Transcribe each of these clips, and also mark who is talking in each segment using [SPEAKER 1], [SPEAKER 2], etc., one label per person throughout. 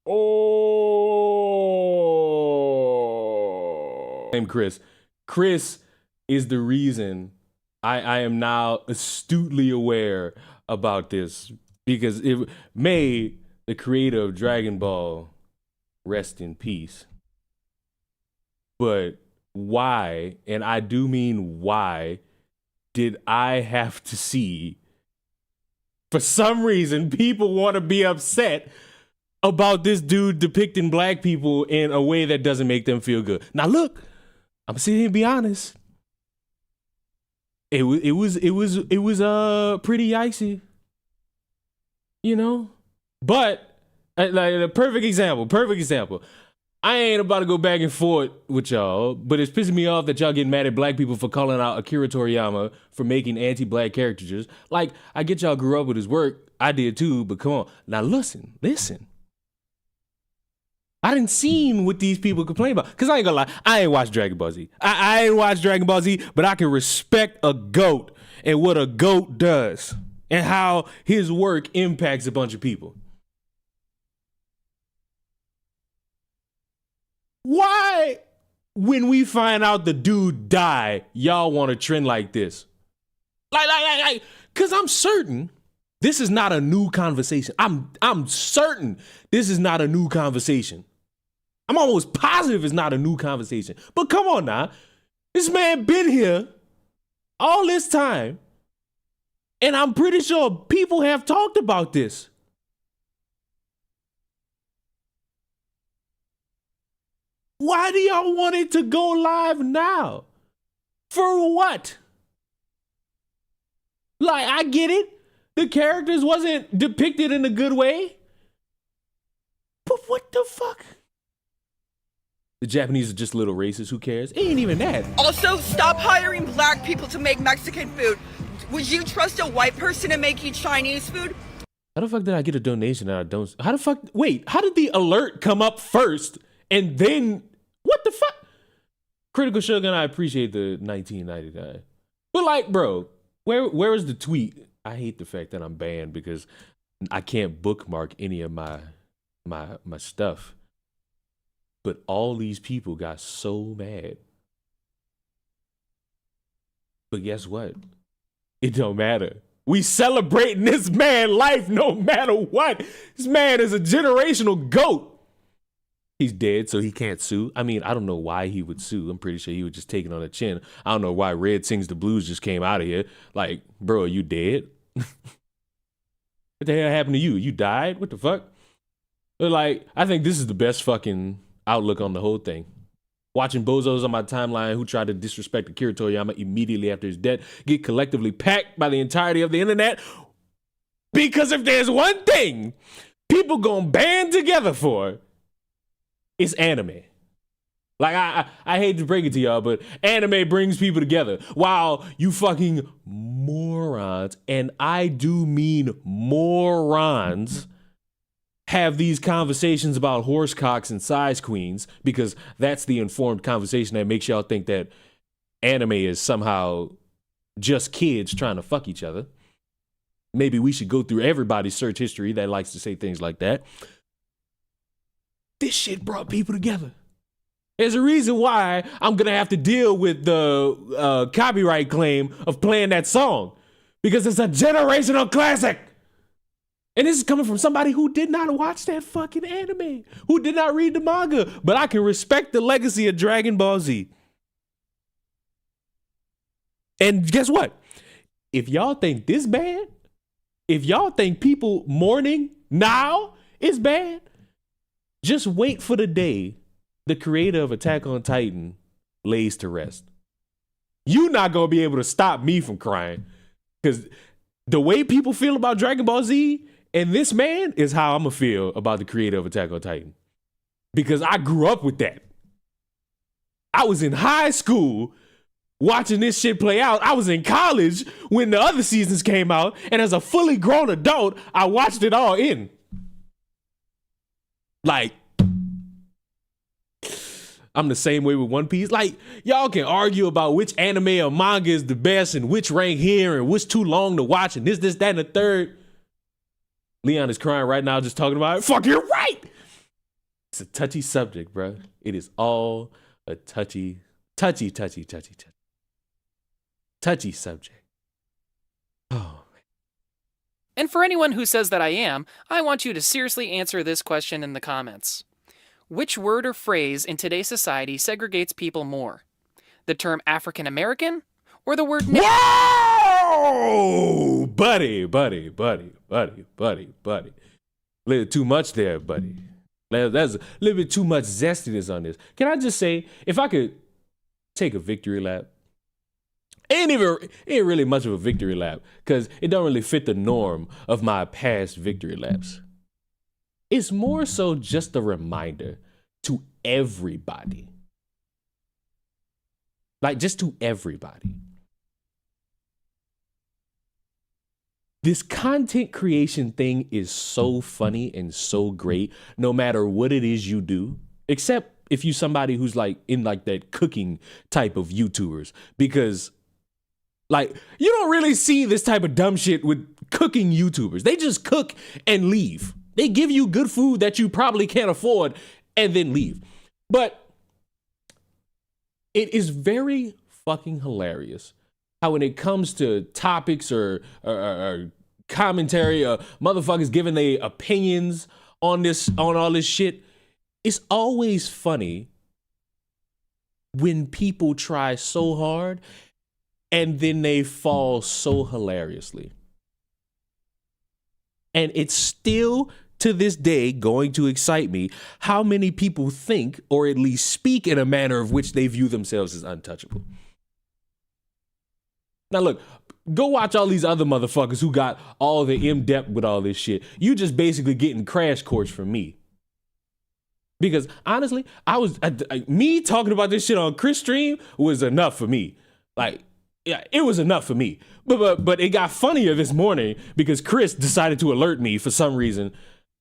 [SPEAKER 1] Oh, I'm Chris. Chris is the reason I am now astutely aware about this because it may the creator of Dragon Ball rest in peace. But why, and I do mean why, did I have to see? For some reason, people want to be upset about this dude depicting black people in a way that doesn't make them feel good. Now, look, I'm sitting here and be honest. It was pretty icy, you know. But like a perfect example. I ain't about to go back and forth with y'all, but it's pissing me off that y'all getting mad at black people for calling out Akira Toriyama for making anti-black caricatures. Like, I get y'all grew up with his work. I did too, but come on. Now listen. I didn't seen what these people complain about. Because I ain't gonna lie, I ain't watched Dragon Ball Z. I ain't watched Dragon Ball Z, but I can respect a goat and what a goat does and how his work impacts a bunch of people. Why, when we find out the dude died, y'all want to trend like this? Like, because I'm certain this is not a new conversation. I'm certain this is not a new conversation. I'm almost positive it's not a new conversation. But come on now. This man been here all this time. And I'm pretty sure people have talked about this. Why do y'all want it to go live now? For what? Like, I get it. The characters wasn't depicted in a good way. But what the fuck? The Japanese are just little racist. Who cares? It ain't even that.
[SPEAKER 2] Also, stop hiring black people to make Mexican food. Would you trust a white person to make you Chinese food?
[SPEAKER 1] How the fuck did I get a donation and I don't? How the fuck? Wait, how did the alert come up first and then? What the fuck? Critical Shogun, I appreciate the 1999. But like, bro, where is the tweet? I hate the fact that I'm banned because I can't bookmark any of my stuff. But all these people got so mad. But guess what? It don't matter. We celebrating this man life no matter what. This man is a generational GOAT. He's dead, so he can't sue. I mean, I don't know why he would sue. I'm pretty sure he would just take it on the chin. I don't know why Red Sings the Blues just came out of here. Like, bro, are you dead? What the hell happened to you? You died? What the fuck? But like, I think this is the best fucking outlook on the whole thing. Watching bozos on my timeline who tried to disrespect Akira Toriyama immediately after his death get collectively packed by the entirety of the internet. Because if there's one thing people gonna band together for, it's anime. Like, I hate to break it to y'all, but anime brings people together. While you fucking morons, and I do mean morons, have these conversations about horse cocks and size queens, because that's the informed conversation that makes y'all think that anime is somehow just kids trying to fuck each other. Maybe we should go through everybody's search history that likes to say things like that. This shit brought people together. There's a reason why I'm gonna have to deal with the copyright claim of playing that song, because it's a generational classic. And this is coming from somebody who did not watch that fucking anime, who did not read the manga, but I can respect the legacy of Dragon Ball Z. And guess what? If y'all think this bad, if y'all think people mourning now is bad, just wait for the day the creator of Attack on Titan lays to rest. You're not going to be able to stop me from crying, because the way people feel about Dragon Ball Z and this man is how I'm going to feel about the creator of Attack on Titan. Because I grew up with that. I was in high school watching this shit play out. I was in college when the other seasons came out, and as a fully grown adult, I watched it all in. Like, I'm the same way with One Piece. Like, y'all can argue about which anime or manga is the best and which rank here and which too long to watch and this, that, and the third. Leon is crying right now just talking about it. Fuck, you're right. It's a touchy subject, bro. It is all a touchy subject. Oh.
[SPEAKER 3] And for anyone who says that I am, I want you to seriously answer this question in the comments. Which word or phrase in today's society segregates people more? The term African American or the word nigger?
[SPEAKER 1] Whoa! Buddy. Little too much there, buddy. There's a little bit too much zestiness on this. Can I just say, if I could take a victory lap? Ain't really much of a victory lap, because it don't really fit the norm of my past victory laps. It's more so just a reminder to everybody. Like, just to everybody. This content creation thing is so funny and so great, no matter what it is you do, except if you somebody who's like in like that cooking type of YouTubers, because like you don't really see this type of dumb shit with cooking YouTubers. They just cook and leave. They give you good food that you probably can't afford and then leave. But it is very fucking hilarious how when it comes to topics or commentary or motherfuckers giving their opinions on all this shit, it's always funny when people try so hard and then they fall so hilariously. And it's still to this day going to excite me how many people think or at least speak in a manner of which they view themselves as untouchable. Now look, go watch all these other motherfuckers who got all the in-depth with all this shit. You just basically getting crash course from me. Because honestly, me talking about this shit on Chris' stream was enough for me. Like, yeah, it was enough for me. But it got funnier this morning because Chris decided to alert me for some reason.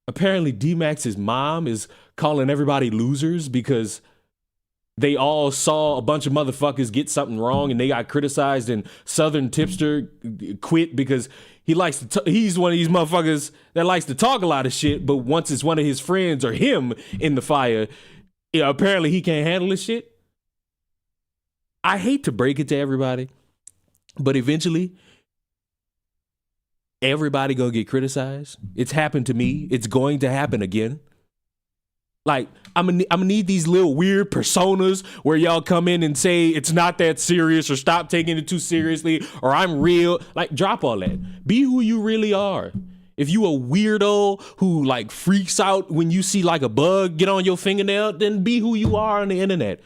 [SPEAKER 1] Apparently D-Max's mom is calling everybody losers because they all saw a bunch of motherfuckers get something wrong and they got criticized, and Southern Tipster quit because he's one of these motherfuckers that likes to talk a lot of shit, but once it's one of his friends or him in the fire, apparently he can't handle this shit. I hate to break it to everybody, but eventually everybody gonna get criticized. It's happened to me. It's going to happen again. Like, I'm gonna need these little weird personas where y'all come in and say it's not that serious or stop taking it too seriously or I'm real. Like, drop all that. Be who you really are. If you a weirdo who like freaks out when you see like a bug get on your fingernail, then be who you are on the internet.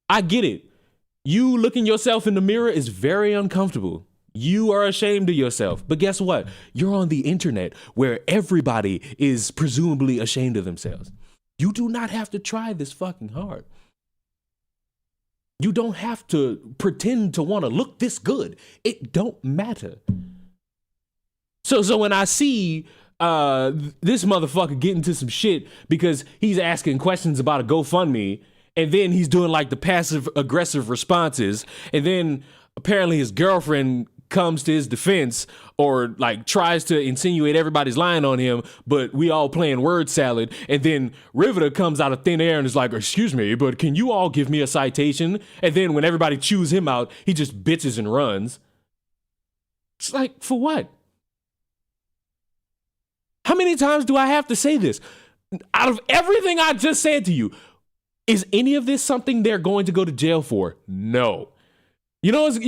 [SPEAKER 1] I get it. You looking yourself in the mirror is very uncomfortable. You are ashamed of yourself. But guess what? You're on the internet where everybody is presumably ashamed of themselves. You do not have to try this fucking hard. You don't have to pretend to want to look this good. It don't matter. So when I see this motherfucker get into some shit because he's asking questions about a GoFundMe, and then he's doing like the passive aggressive responses, and then apparently his girlfriend comes to his defense or like tries to insinuate everybody's lying on him, but we all playing word salad, and then Riveter comes out of thin air and is like, excuse me, but can you all give me a citation? And then when everybody chews him out, he just bitches and runs. It's like, for what? How many times do I have to say this? Out of everything I just said to you, is any of this something they're going to go to jail for? No. You know what's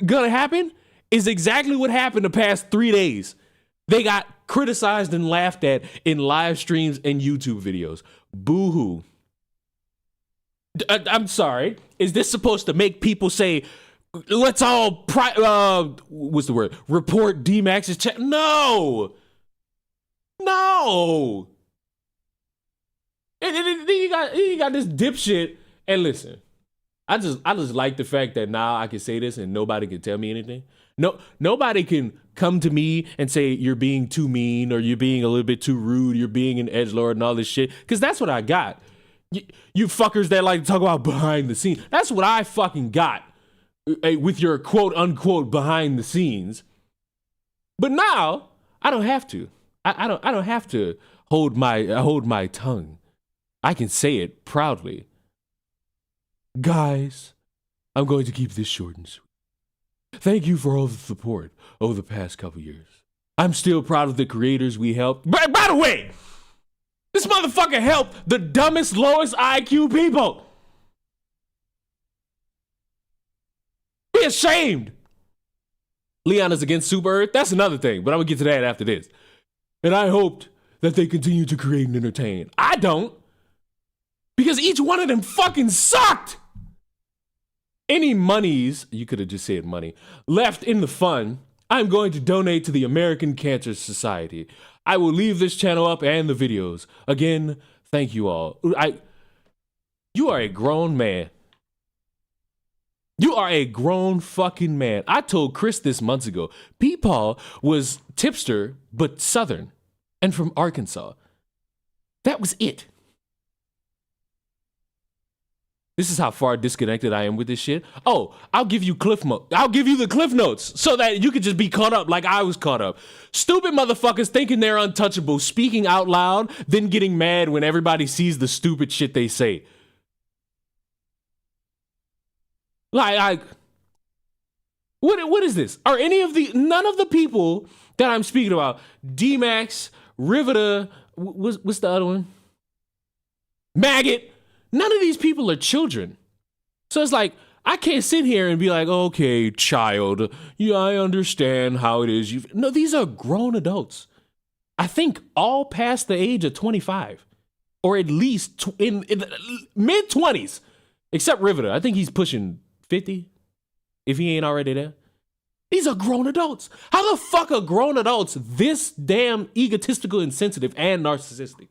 [SPEAKER 1] gonna happen? Is exactly what happened the past 3 days. They got criticized and laughed at in live streams and YouTube videos. Boo-hoo. I'm sorry. Is this supposed to make people say, let's all, what's the word? Report D-Max's check? No. No. And then you got this dipshit. And listen, I just like the fact that now I can say this and nobody can tell me anything. No, nobody can come to me and say you're being too mean or you're being a little bit too rude, you're being an edgelord and all this shit, because that's what I got. You fuckers that like to talk about behind the scenes, that's what I fucking got with your quote unquote behind the scenes. But now I don't have to. I don't have to hold my tongue. I can say it proudly. Guys, I'm going to keep this short and sweet. Thank you for all the support over the past couple years. I'm still proud of the creators we helped. By the way, this motherfucker helped the dumbest, lowest IQ people. Be ashamed. Leon is against Super Earth. That's another thing, but I'm gonna get to that after this. And I hoped that they continue to create and entertain. I don't. Because each one of them fucking sucked. Any monies, you could have just said money, left in the fund, I'm going to donate to the American Cancer Society. I will leave this channel up and the videos. Again, thank you all. You are a grown man. You are a grown fucking man. I told Chris this months ago. Peepaw was Tipster, but Southern, and from Arkansas. That was it. This is how far disconnected I am with this shit. Oh, I'll give you I'll give you the cliff notes so that you could just be caught up like I was caught up. Stupid motherfuckers thinking they're untouchable, speaking out loud, then getting mad when everybody sees the stupid shit they say. Like, what is this? Are none of the people that I'm speaking about, D-Max, Rivita, what's the other one? Maggot. None of these people are children. So it's like, I can't sit here and be like, okay, child, yeah, I understand how it is. No, these are grown adults. I think all past the age of 25, or at least in mid-20s, except Rivita. I think he's pushing 50, if he ain't already there. These are grown adults. How the fuck are grown adults this damn egotistical, insensitive, and narcissistic?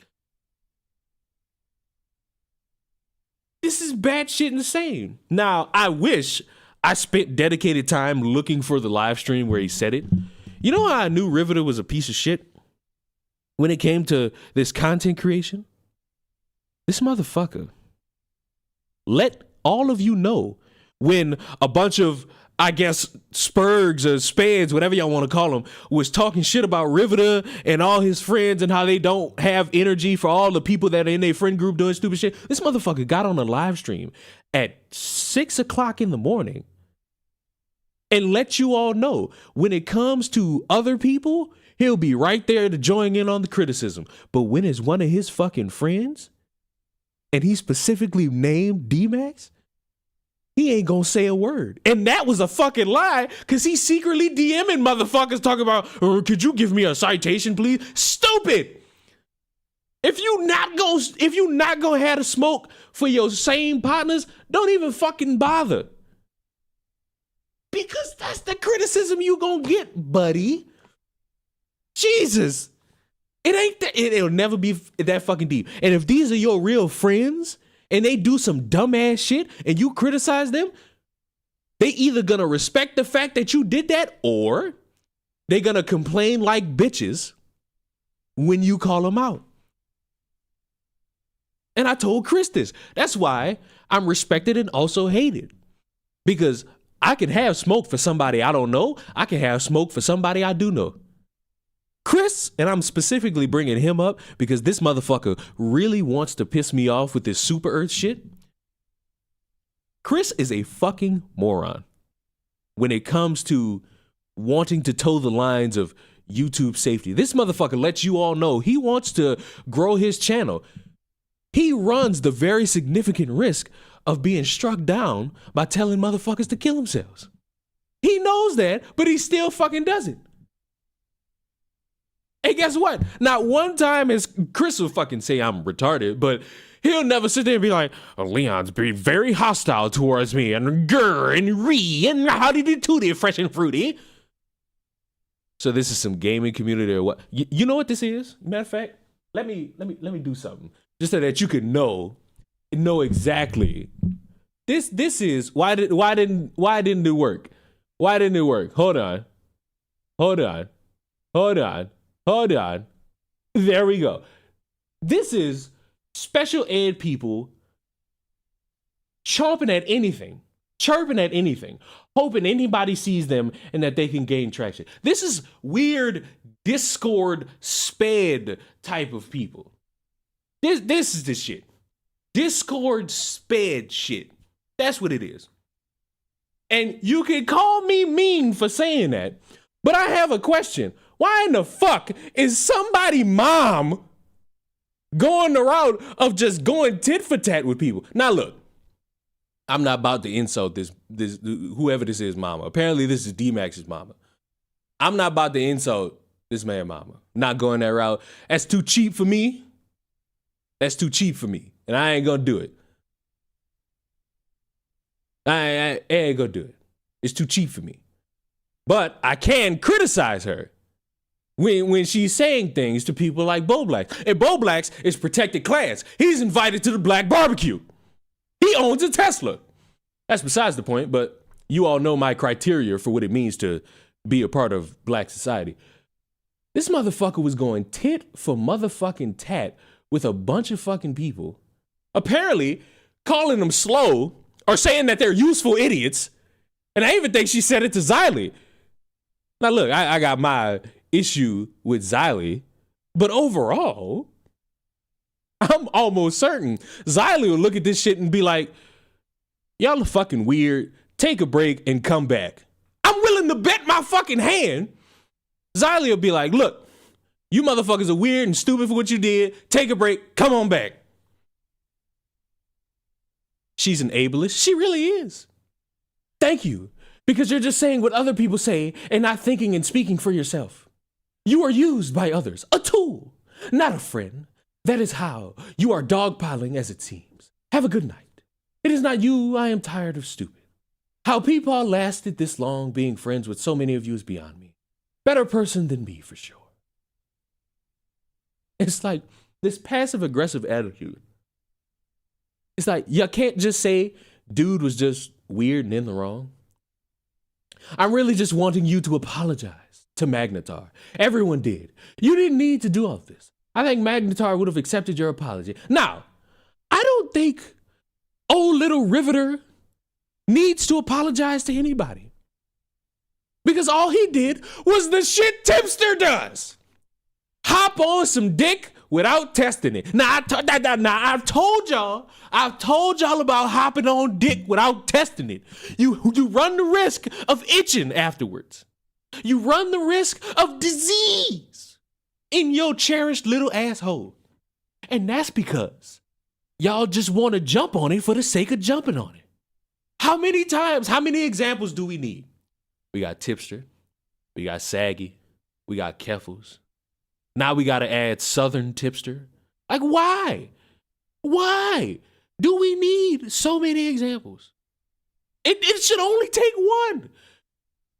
[SPEAKER 1] This is batshit insane. Now, I wish I spent dedicated time looking for the live stream where he said it. You know how I knew Rivita was a piece of shit when it came to this content creation? This motherfucker let all of you know when a bunch of, I guess, spurgs or spades, whatever y'all want to call them, was talking shit about Rivita and all his friends and how they don't have energy for all the people that are in their friend group doing stupid shit. This motherfucker got on a live stream at 6 o'clock in the morning and let you all know when it comes to other people, he'll be right there to join in on the criticism. But when it's one of his fucking friends and he specifically named D-Max, he ain't gonna say a word. And that was a fucking lie, because he's secretly DMing motherfuckers talking about, could you give me a citation, please? Stupid! If you not gonna have a smoke for your same partners, don't even fucking bother. Because that's the criticism you gonna get, buddy. Jesus. It ain't that, it'll never be that fucking deep. And if these are your real friends, and they do some dumbass shit and you criticize them, they either gonna respect the fact that you did that or they gonna complain like bitches when you call them out. And I told Chris this. That's why I'm respected and also hated. Because I can have smoke for somebody I don't know. I can have smoke for somebody I do know. Chris, and I'm specifically bringing him up because this motherfucker really wants to piss me off with this Super Earth shit. Chris is a fucking moron when it comes to wanting to toe the lines of YouTube safety. This motherfucker lets you all know he wants to grow his channel. He runs the very significant risk of being struck down by telling motherfuckers to kill themselves. He knows that, but he still fucking does it. And guess what? Not one time is Chris will fucking say I'm retarded, but he'll never sit there and be like, oh, Leon's being very hostile towards me, and grr, and ree, and howdy do tooty, fresh and fruity. So this is some gaming community or what? You know what this is? Matter of fact, let me do something just so that you can know exactly. This is why didn't it work? Why didn't it work? Hold on. There we go. This is special ed people chomping at anything, chirping at anything, hoping anybody sees them and that they can gain traction. This is weird Discord sped type of people. This is the shit. Discord sped shit. That's what it is. And you can call me mean for saying that, but I have a question. Why in the fuck is somebody mom going the route of just going tit for tat with people? Now look, I'm not about to insult this whoever this is mama. Apparently this is D-Max's mama. I'm not about to insult this man mama. Not going that route. That's too cheap for me. That's too cheap for me. And I ain't gonna do it. I ain't gonna do it. It's too cheap for me. But I can criticize her when she's saying things to people like Bo Blacks. And Bo Blacks is protected class. He's invited to the black barbecue. He owns a Tesla. That's besides the point, but you all know my criteria for what it means to be a part of black society. This motherfucker was going tit for motherfucking tat with a bunch of fucking people, apparently calling them slow or saying that they're useful idiots. And I even think she said it to Xylee. Now look, I got my issue with Xylee, but overall, I'm almost certain Xylee will look at this shit and be like, y'all are fucking weird. Take a break and come back. I'm willing to bet my fucking hand. Xylee will be like, look, you motherfuckers are weird and stupid for what you did. Take a break. Come on back. She's an ableist. She really is. Thank you. Because you're just saying what other people say and not thinking and speaking for yourself. You are used by others. A tool, not a friend. That is how you are dogpiling as it seems. Have a good night. It is not you I am tired of stupid. How people lasted this long being friends with so many of you is beyond me. Better person than me for sure. It's like this passive aggressive attitude. It's like you can't just say dude was just weird and in the wrong. I'm really just wanting you to apologize to Magnetar. Everyone did. You didn't need to do all this. I think Magnetar would have accepted your apology. Now, I don't think old little Riveter needs to apologize to anybody. Because all he did was the shit Tipster does. Hop on some dick without testing it. I've told y'all about hopping on dick without testing it. You run the risk of itching afterwards. You run the risk of disease in your cherished little asshole. And that's because y'all just want to jump on it for the sake of jumping on it. How many examples do we need? We got Tipster, we got Saggy, we got Keffels. Now we got to add Southern Tipster. Like, why? Why do we need so many examples? It should only take one.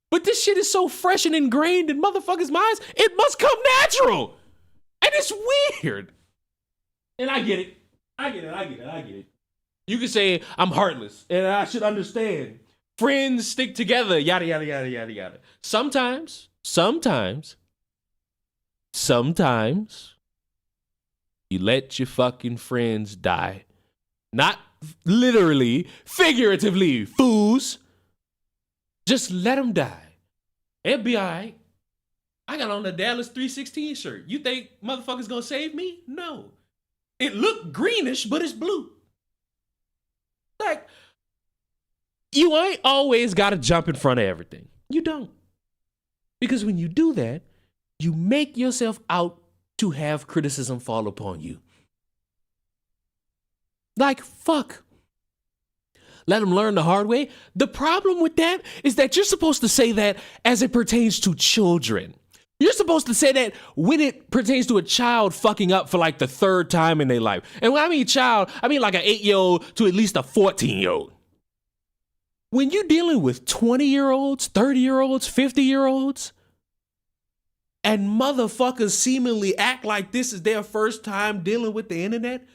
[SPEAKER 1] But this shit is so fresh and ingrained in motherfuckers' minds, it must come natural. And it's weird. And I get it. I get it. You can say I'm heartless and I should understand. Friends stick together, yada, yada, yada, yada, yada. Sometimes, you let your fucking friends die. Not literally, figuratively, fools. Just let them die. It'll be all right. I got on the Dallas 316 shirt. You think motherfuckers gonna save me? No. It looked greenish, but it's blue. Like, you ain't always gotta jump in front of everything. You don't. Because when you do that, you make yourself out to have criticism fall upon you. Like, fuck. Let them learn the hard way. The problem with that is that you're supposed to say that as it pertains to children. You're supposed to say that when it pertains to a child fucking up for like the third time in their life. And when I mean child, I mean like an 8-year-old to at least a 14-year-old. When you're dealing with 20-year-olds, 30-year-olds, 50-year-olds, and motherfuckers seemingly act like this is their first time dealing with the internet,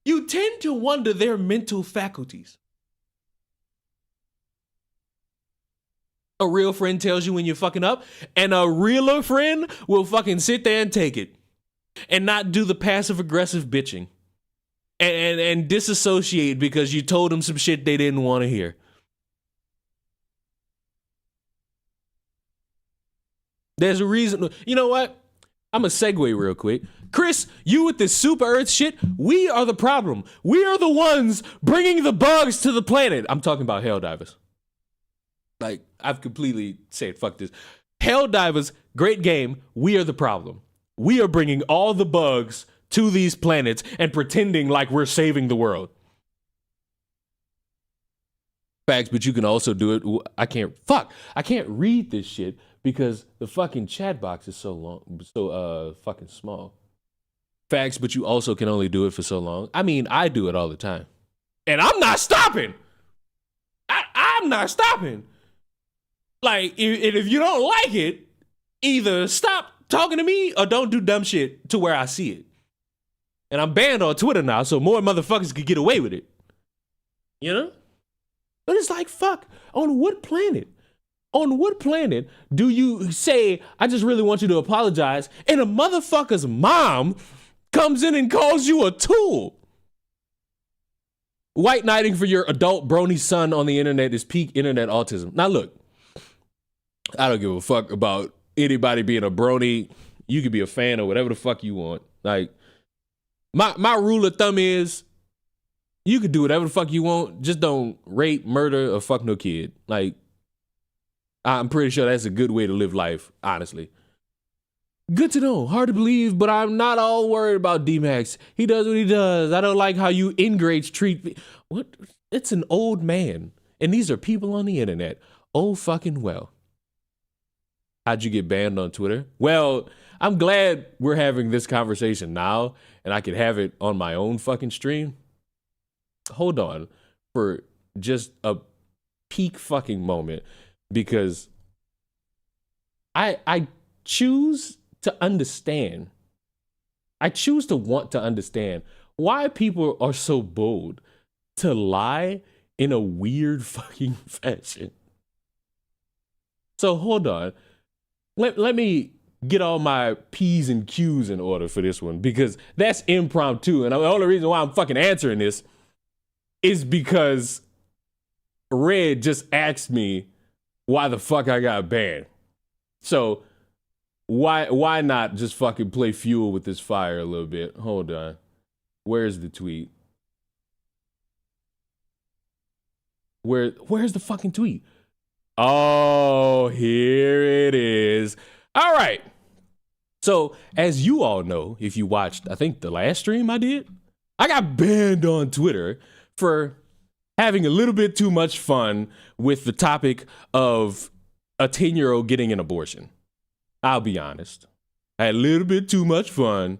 [SPEAKER 1] you tend to wonder their mental faculties. A real friend tells you when you're fucking up, and a realer friend will fucking sit there and take it and not do the passive-aggressive bitching and disassociate because you told them some shit they didn't want to hear. There's a reason. You know what? I'm going to segue real quick Chris, you with this super Earth shit, we are the problem. We are the ones bringing the bugs to the planet. I'm talking about Helldivers. Like, I've completely said, fuck this. Helldivers, great game. We are the problem. We are bringing all the bugs to these planets and pretending like we're saving the world. Facts, but you can also do it. I can't read this shit because the fucking chat box is so long, so fucking small. Facts, but you also can only do it for so long. I mean, I do it all the time. And I'm not stopping. I'm not stopping. Like, if you don't like it, either stop talking to me or don't do dumb shit to where I see it. And I'm banned on Twitter now, so more motherfuckers could get away with it. You know? But it's like, fuck, on what planet? On what planet do you say, I just really want you to apologize, and a motherfucker's mom comes in and calls you a tool? White knighting for your adult brony son on the internet is peak internet autism. Now look, I don't give a fuck about anybody being a brony. You could be a fan or whatever the fuck you want. Like, my rule of thumb is, you could do whatever the fuck you want. Just don't rape, murder, or fuck no kid. Like, I'm pretty sure that's a good way to live life, honestly. Good to know. Hard to believe, but I'm not all worried about D-Max. He does what he does. I don't like how you ingrates treat me. What? It's an old man. And these are people on the internet. Oh, fucking well. How'd you get banned on Twitter? Well, I'm glad we're having this conversation now, and I could have it on my own fucking stream. Hold on for just a peak fucking moment, because I choose to understand. I choose to want to understand why people are so bold to lie in a weird fucking fashion. So hold on. Let me get all my P's and Q's in order for this one, because that's impromptu. And the only reason why I'm fucking answering this is because Red just asked me why the fuck I got banned. So why not just fucking play fuel with this fire a little bit? Hold on. Where's the tweet? Where's the fucking tweet? Oh, here it is. All right. So, as you all know, if you watched, I think the last stream I did, I got banned on Twitter for having a little bit too much fun with the topic of a 10-year-old getting an abortion. I'll be honest. I had a little bit too much fun.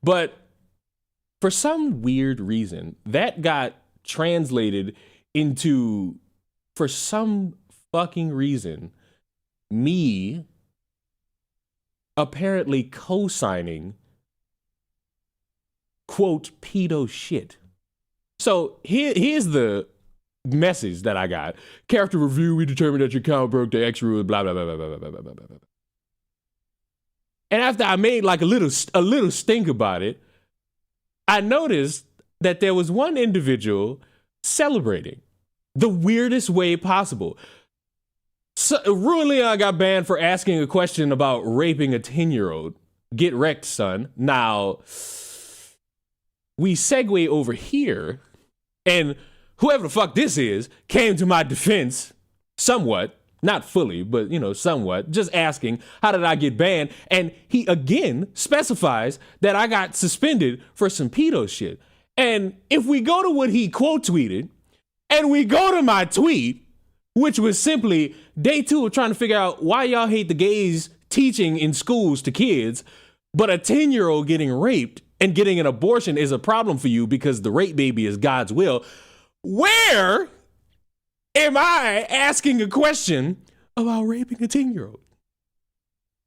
[SPEAKER 1] But for some weird reason, that got translated into, for some fucking reason, me apparently co-signing, quote, pedo shit. So here's the message that I got. Character review, we determined that your account broke the X rule, blah, blah, blah, blah, blah, blah, blah, blah, blah. And after I made like a little stink about it, I noticed that there was one individual celebrating the weirdest way possible. So, Ruin Leon got banned for asking a question about raping a 10-year-old. Get wrecked, son. Now, we segue over here, and whoever the fuck this is came to my defense somewhat. Not fully, but, somewhat. Just asking, how did I get banned? And he again specifies that I got suspended for some pedo shit. And if we go to what he quote tweeted, and we go to my tweet, which was simply day 2 of trying to figure out why y'all hate the gays teaching in schools to kids, but a 10-year-old getting raped and getting an abortion is a problem for you because the rape baby is God's will. Where am I asking a question about raping a 10-year-old?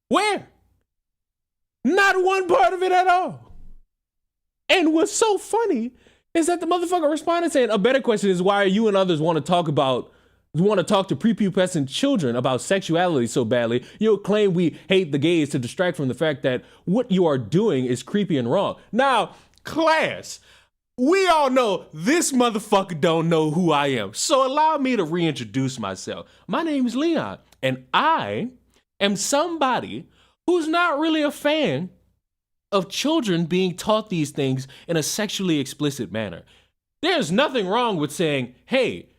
[SPEAKER 1] Where? Not one part of it at all. And what's so funny is that the motherfucker responded saying, a better question is, why are you and others want to talk to prepubescent children about sexuality so badly? You'll claim we hate the gays to distract from the fact that what you are doing is creepy and wrong. Now, class, we all know this motherfucker don't know who I am. So allow me to reintroduce myself. My name is Leon, and I am somebody who's not really a fan of children being taught these things in a sexually explicit manner. There's nothing wrong with saying, hey,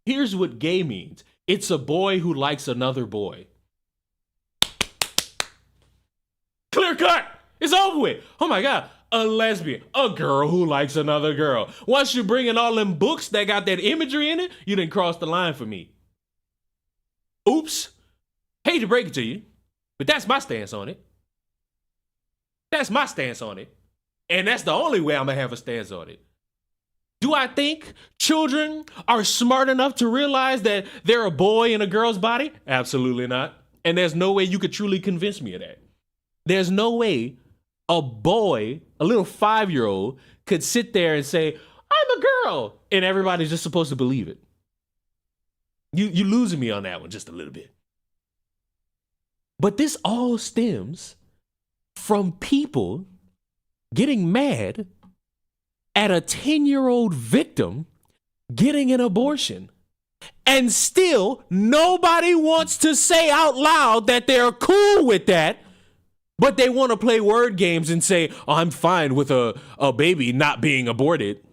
[SPEAKER 1] here's what gay means. It's a boy who likes another boy. Clear cut. It's over with. Oh my God. A lesbian, a girl who likes another girl. Once you bring in all them books that got that imagery in it, you didn't cross the line for me. Oops. Hate to break it to you, but that's my stance on it. That's my stance on it. And that's the only way I'm gonna have a stance on it. Do I think children are smart enough to realize that they're a boy in a girl's body? Absolutely not. And there's no way you could truly convince me of that. There's no way a boy, a little 5-year-old, could sit there and say, I'm a girl, and everybody's just supposed to believe it. You losing me on that one just a little bit. But this all stems from people getting mad at a 10-year-old victim getting an abortion. And still, nobody wants to say out loud that they're cool with that, but they want to play word games and say, oh, I'm fine with a baby not being aborted.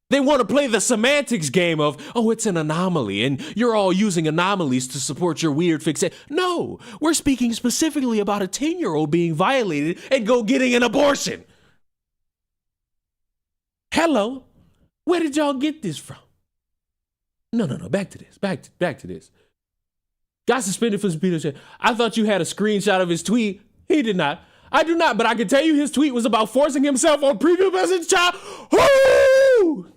[SPEAKER 1] They want to play the semantics game of, oh, it's an anomaly, and you're all using anomalies to support your weird fixation. No, we're speaking specifically about a 10-year-old being violated and go getting an abortion. Hello? Where did y'all get this from? No, back to this. Back to this. Got suspended for some Peter shit. I thought you had a screenshot of his tweet. He did not. I do not, but I can tell you his tweet was about forcing himself on preview message child. Woo!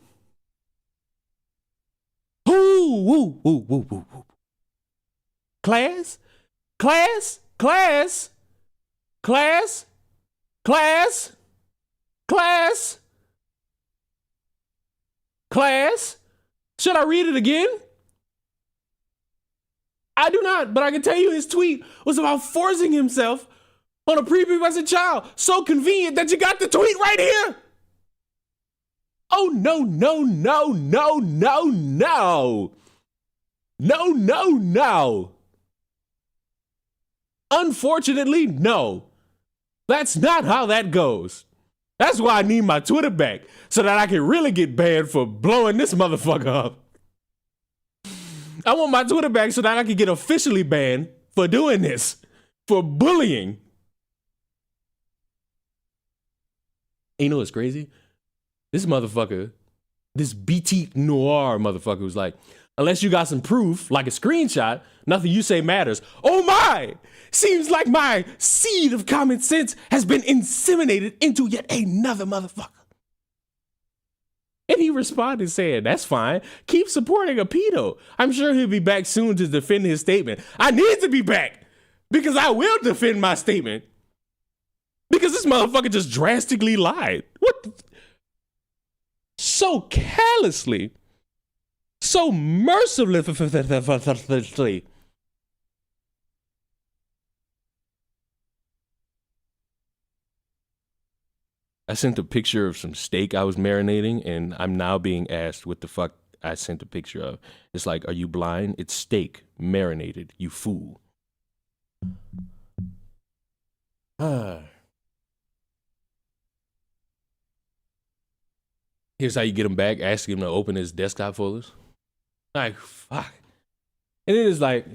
[SPEAKER 1] Woo. Class? Should I read it again? I do not, but I can tell you his tweet was about forcing himself on a prepubescent child. So convenient that you got the tweet right here. Oh, no. No. Unfortunately, no. That's not how that goes. That's why I need my Twitter back, so that I can really get banned for blowing this motherfucker up. I want my Twitter back so that I can get officially banned for doing this, for bullying. And you know what's crazy? This motherfucker, this BT Noir motherfucker was like, unless you got some proof, like a screenshot, nothing you say matters. Oh my! Seems like my seed of common sense has been inseminated into yet another motherfucker. And he responded saying, that's fine. Keep supporting a pedo. I'm sure he'll be back soon to defend his statement. I need to be back because I will defend my statement. Because this motherfucker just drastically lied. What? So callously. So mercilessly. I sent a picture of some steak I was marinating, and I'm now being asked what the fuck I sent a picture of. It's like, are you blind? It's steak marinated, you fool. Here's how you get him back. Ask him to open his desktop folders. Like, fuck. And then it's like,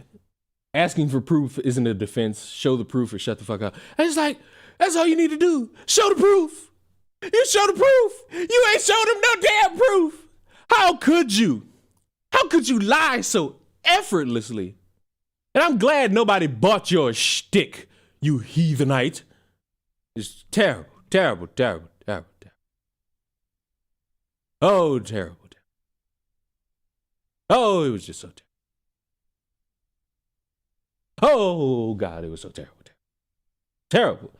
[SPEAKER 1] asking for proof isn't a defense. Show the proof or shut the fuck up. And it's like, that's all you need to do. Show the proof. You show the proof. You ain't showed him no damn proof. How could you? How could you lie so effortlessly? And I'm glad nobody bought your shtick, you heathenite. It's terrible. Oh, terrible. Oh, it was just so terrible. Oh, God, it was so terrible. Terrible.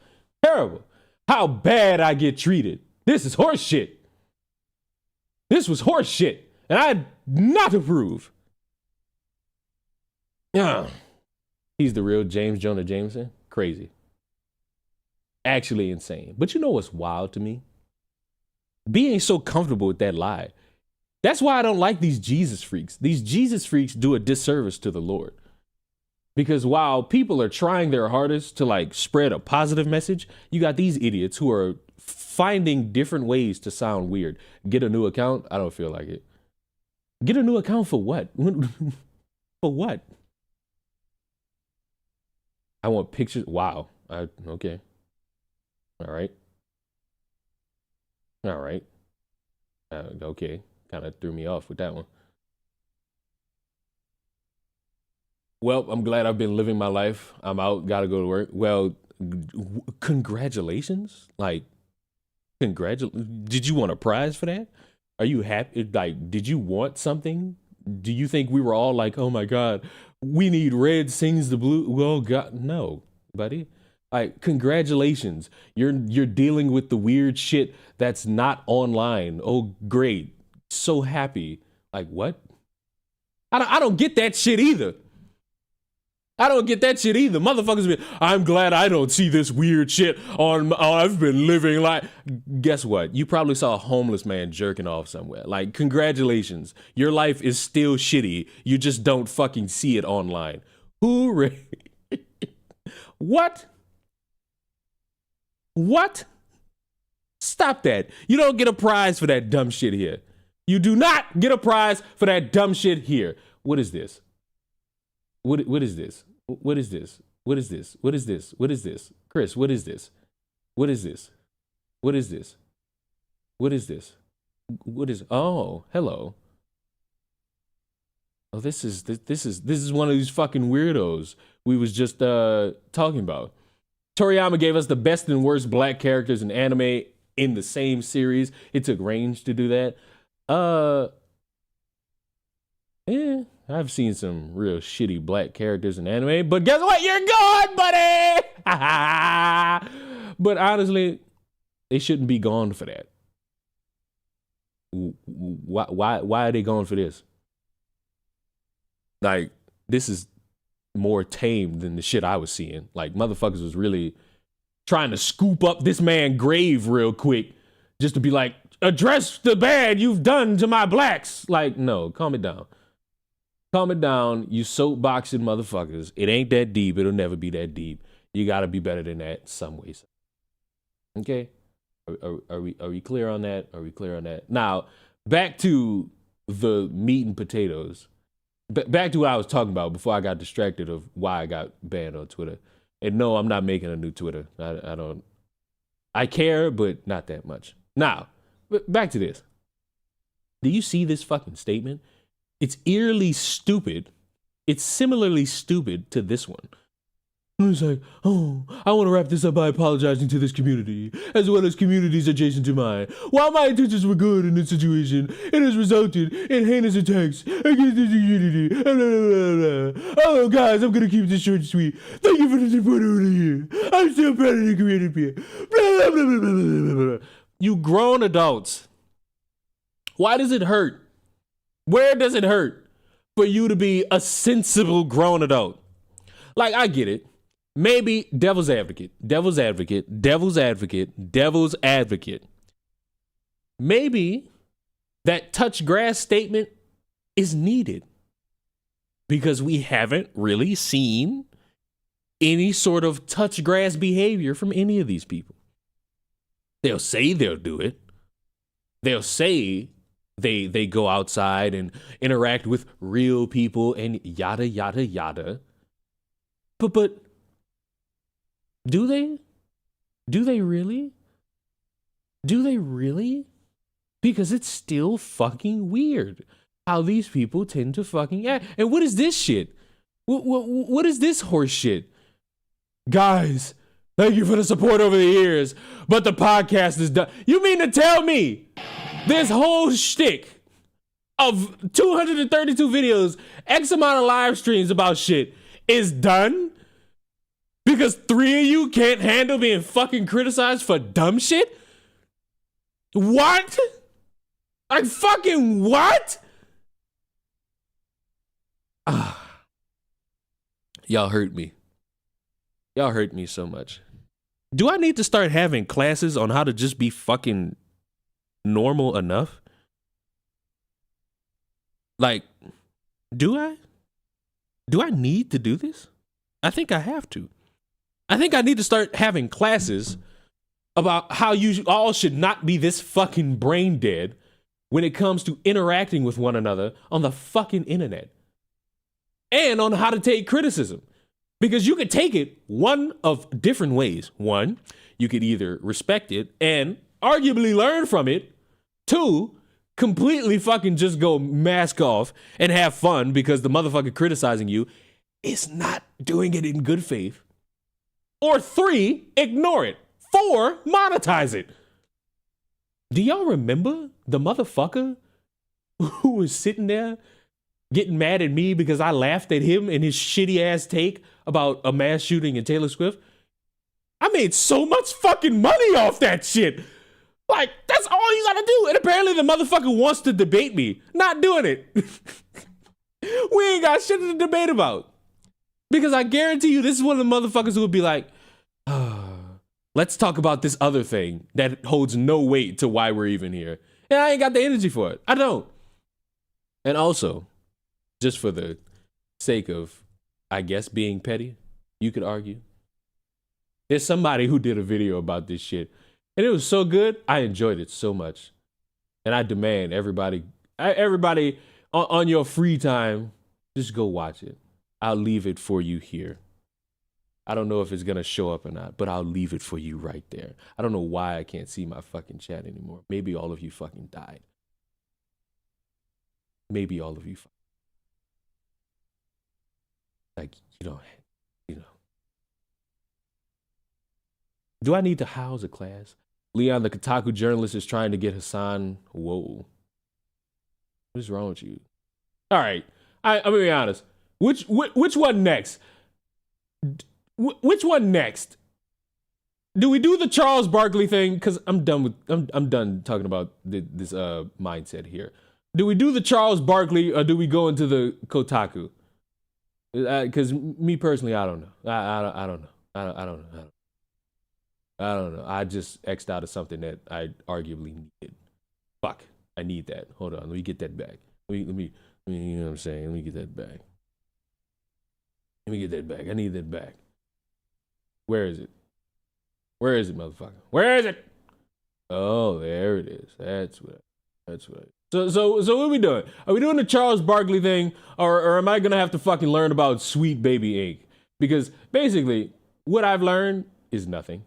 [SPEAKER 1] How bad I get treated. This is horse shit. This was horse shit, and I not approve. Yeah. He's the real James Jonah Jameson. Crazy. Actually insane. But you know what's wild to me? Being so comfortable with that lie. That's why I don't like these Jesus freaks. These Jesus freaks do a disservice to the Lord. Because while people are trying their hardest to like spread a positive message, you got these idiots who are finding different ways to sound weird. Get a new account? I don't feel like it. Get a new account for what? For what? I want pictures. Wow. Okay. All right. All right. Okay. Kind of threw me off with that one. Well, I'm glad I've been living my life. I'm out. Got to go to work. Well, congratulations. Like, did you want a prize for that? Are you happy? Like, did you want something? Do you think we were all like, oh my God, we need red sings the blue? Well, God, no, buddy. Like, congratulations. You're dealing with the weird shit that's not online. Oh, great. So happy. Like, what? I don't get that shit either. I don't get that shit either. Motherfuckers be, I'm glad I don't see this weird shit on, I've been living like, guess what? You probably saw a homeless man jerking off somewhere. Like, congratulations. Your life is still shitty. You just don't fucking see it online. Hooray. What? What? Stop that. You don't get a prize for that dumb shit here. You do not get a prize for that dumb shit here. What is this? What is this? What is this? What is this? What is this? What is this? Chris, what is this? What is this? What is this? What is this? What is, oh, hello. Oh, this is one of these fucking weirdos we was just talking about. Toriyama gave us the best and worst black characters in anime in the same series. It took range to do that. Yeah, I've seen some real shitty black characters in anime, but guess what? You're gone, buddy! But honestly, they shouldn't be gone for that. Why are they gone for this? Like, this is more tame than the shit I was seeing. Like, motherfuckers was really trying to scoop up this man's grave real quick just to be like, address the bad you've done to my blacks. Like, no, calm it down. Calm it down, you soapboxing motherfuckers. It ain't that deep. It'll never be that deep. You gotta be better than that some ways. Okay? Are we clear on that? Are we clear on that? Now, back to the meat and potatoes. Back to what I was talking about before I got distracted of why I got banned on Twitter. And no, I'm not making a new Twitter. I care, but not that much. Now, back to this. Do you see this fucking statement? It's eerily stupid. It's similarly stupid to this one. It's like, oh, I want to wrap this up by apologizing to this community, as well as communities adjacent to mine. While my intentions were good in this situation, it has resulted in heinous attacks against the community. Blah, blah, blah, blah. Oh, guys, I'm going to keep this short and sweet. Thank you for the support over here. I'm still proud of the community. Blah, blah, blah, blah, blah, blah, blah. You grown adults. Why does it hurt? Where does it hurt for you to be a sensible grown adult? Like, I get it. Maybe devil's advocate. Maybe that touch grass statement is needed because we haven't really seen any sort of touch grass behavior from any of these people. They'll say they'll do it. They'll say they go outside and interact with real people and yada, yada, yada. But do they? Do they really? Do they really? Because it's still fucking weird how these people tend to fucking act. And what is this shit? What is this horse shit? Guys, thank you for the support over the years, but the podcast is done. You mean to tell me this whole shtick of 232 videos, X amount of live streams about shit is done because 3 of you can't handle being fucking criticized for dumb shit? What? Like fucking what? Y'all hurt me. Y'all hurt me so much. Do I need to start having classes on how to just be fucking normal enough? Like, do I? Do I need to do this? I think I have to. I think I need to start having classes about how you all should not be this fucking brain dead when it comes to interacting with one another on the fucking internet. And on how to take criticism. Because you could take it one of different ways. One, you could either respect it and arguably learn from it. Two, completely fucking just go mask off and have fun because the motherfucker criticizing you is not doing it in good faith. Or three, ignore it. Four, monetize it. Do y'all remember the motherfucker who was sitting there getting mad at me because I laughed at him and his shitty ass take about a mass shooting in Taylor Swift? I made so much fucking money off that shit. Like, that's all you gotta do. And apparently the motherfucker wants to debate me. Not doing it. We ain't got shit to debate about. Because I guarantee you, this is one of the motherfuckers who would be like, let's talk about this other thing that holds no weight to why we're even here. And I ain't got the energy for it. I don't. And also, just for the sake of, I guess, being petty, you could argue, there's somebody who did a video about this shit. And it was so good, I enjoyed it so much. And I demand everybody on your free time, just go watch it. I'll leave it for you here. I don't know if it's going to show up or not, but I'll leave it for you right there. I don't know why I can't see my fucking chat anymore. Maybe all of you fucking died. Maybe all of you. Like, you know. Do I need to house a class? Leon, the Kotaku journalist, is trying to get Hassan. Whoa. What is wrong with you? All right. I'm going to be honest. Which one next? Which one next? Do we do the Charles Barkley thing? Because I'm done talking about this mindset here. Do we do the Charles Barkley or do we go into the Kotaku? Because me personally, I don't know. I don't know. I don't know. I just X'd out of something that I arguably needed. Fuck. I need that. Hold on. Let me get that back. Let me you know what I'm saying? Let me get that back. I need that back. Where is it? Where is it, motherfucker? Where is it? Oh, there it is. That's what. So what are we doing? Are we doing the Charles Barkley thing, or am I gonna have to fucking learn about Sweet Baby Inc? Because basically, what I've learned is nothing.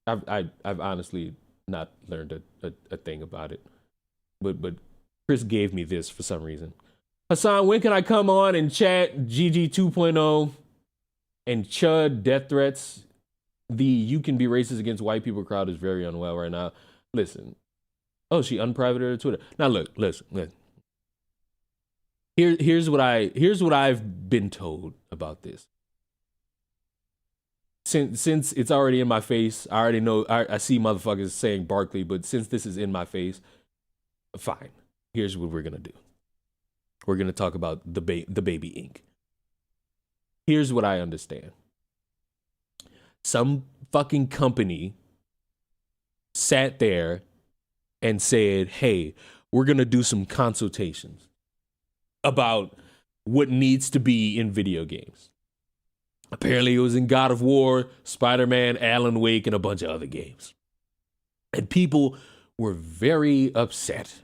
[SPEAKER 1] I've honestly not learned a thing about it, but Chris gave me this for some reason. Hassan, when can I come on and chat GG 2.0 and Chud death threats? The you can be racist against white people crowd is very unwell right now. Listen. Oh, she unprivated her Twitter. Now look. Here's what I've been told about this. Since it's already in my face, I already know I see motherfuckers saying Barkley, but since this is in my face, fine. Here's what we're gonna do. We're gonna talk about the Baby Inc. Here's what I understand. Some fucking company sat there and said, hey, we're gonna do some consultations about what needs to be in video games. Apparently it was in God of War, Spider-Man, Alan Wake, and a bunch of other games. And people were very upset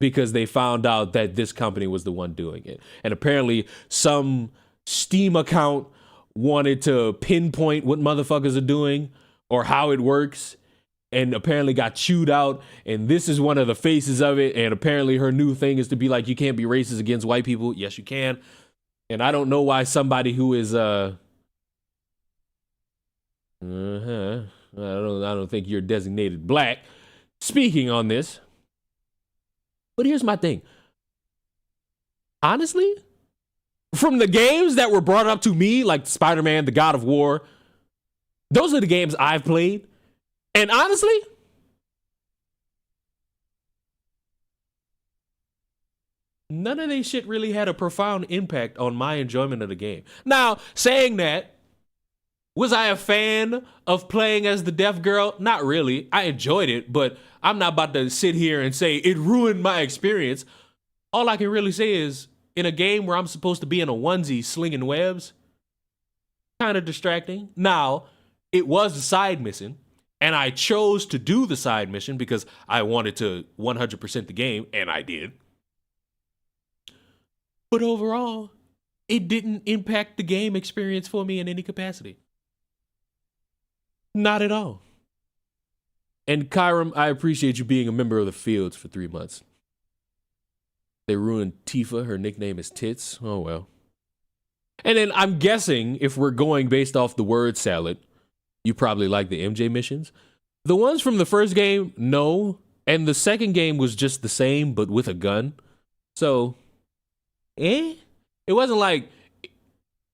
[SPEAKER 1] because they found out that this company was the one doing it. And apparently some Steam account wanted to pinpoint what motherfuckers are doing or how it works, and apparently got chewed out. And this is one of the faces of it. And apparently her new thing is to be like, you can't be racist against white people. Yes, you can. And I don't know why somebody who is I don't think you're designated black speaking on this. But here's my thing. Honestly, from the games that were brought up to me, like Spider-Man, the God of War, those are the games I've played. And honestly, none of this shit really had a profound impact on my enjoyment of the game. Now, saying that, was I a fan of playing as the deaf girl? Not really. I enjoyed it, but I'm not about to sit here and say it ruined my experience. All I can really say is in a game where I'm supposed to be in a onesie slinging webs. Kind of distracting. Now, it was a side mission, and I chose to do the side mission because I wanted to 100% the game, and I did. But overall, it didn't impact the game experience for me in any capacity. Not at all. And Kyram, I appreciate you being a member of the Fields for 3 months. They ruined Tifa. Her nickname is Tits. Oh, well. And then I'm guessing if we're going based off the word salad, you probably like the MJ missions. The ones from the first game, no. And the second game was just the same, but with a gun. So, It wasn't like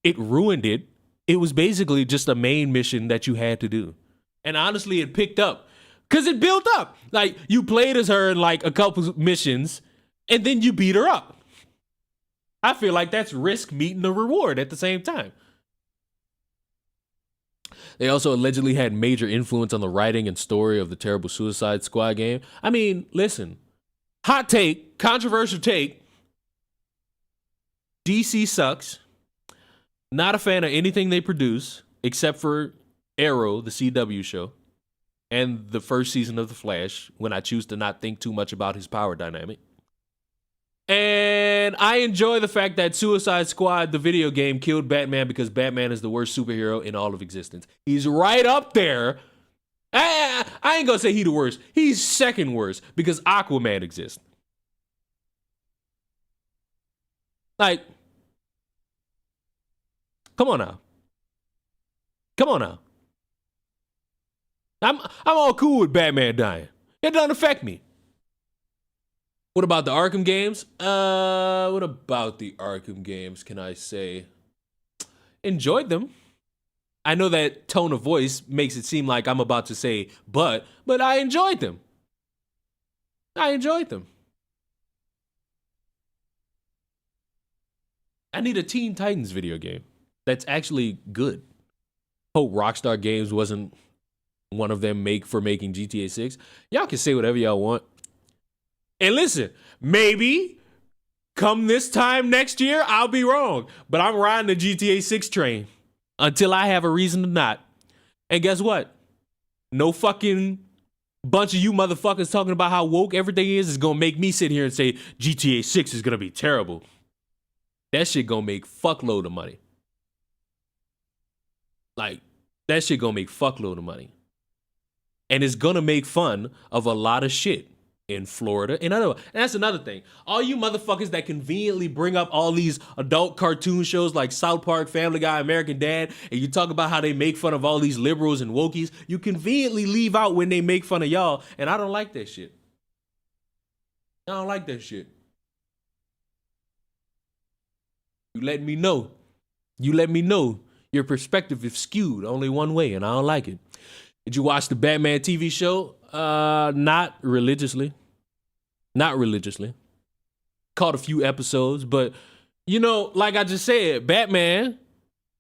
[SPEAKER 1] it ruined it. It was basically just a main mission that you had to do. And honestly, it picked up. Because it built up. Like, you played as her in like a couple missions, and then you beat her up. I feel like that's risk meeting the reward at the same time. They also allegedly had major influence on the writing and story of the terrible Suicide Squad game. I mean, listen. Hot take, controversial take. DC sucks. Not a fan of anything they produce, except for Arrow, the CW show, and the first season of The Flash, when I choose to not think too much about his power dynamic. And I enjoy the fact that Suicide Squad, the video game, killed Batman because Batman is the worst superhero in all of existence. He's right up there. I ain't gonna say he the worst. He's second worst because Aquaman exists. Like, come on now. Come on now. I'm all cool with Batman dying. It doesn't affect me. What about the Arkham games? What about the Arkham games can I say? Enjoyed them. I know that tone of voice makes it seem like I'm about to say but I enjoyed them. I enjoyed them. I need a Teen Titans video game that's actually good. Hope Rockstar Games wasn't one of them making GTA 6. Y'all can say whatever y'all want. And listen, maybe come this time next year, I'll be wrong. But I'm riding the GTA 6 train until I have a reason to not. And guess what? No fucking bunch of you motherfuckers talking about how woke everything is going to make me sit here and say GTA 6 is going to be terrible. That shit going to make fuckload of money. Like, that shit going to make fuckload of money. And it's going to make fun of a lot of shit in Florida. And that's another thing. All you motherfuckers that conveniently bring up all these adult cartoon shows like South Park, Family Guy, American Dad, and you talk about how they make fun of all these liberals and wokies, you conveniently leave out when they make fun of y'all. And I don't like that shit. I don't like that shit. You let me know. You let me know your perspective is skewed only one way, and I don't like it. Did you watch the Batman TV show? Not religiously. Not religiously. Caught a few episodes, but you know, like I just said, Batman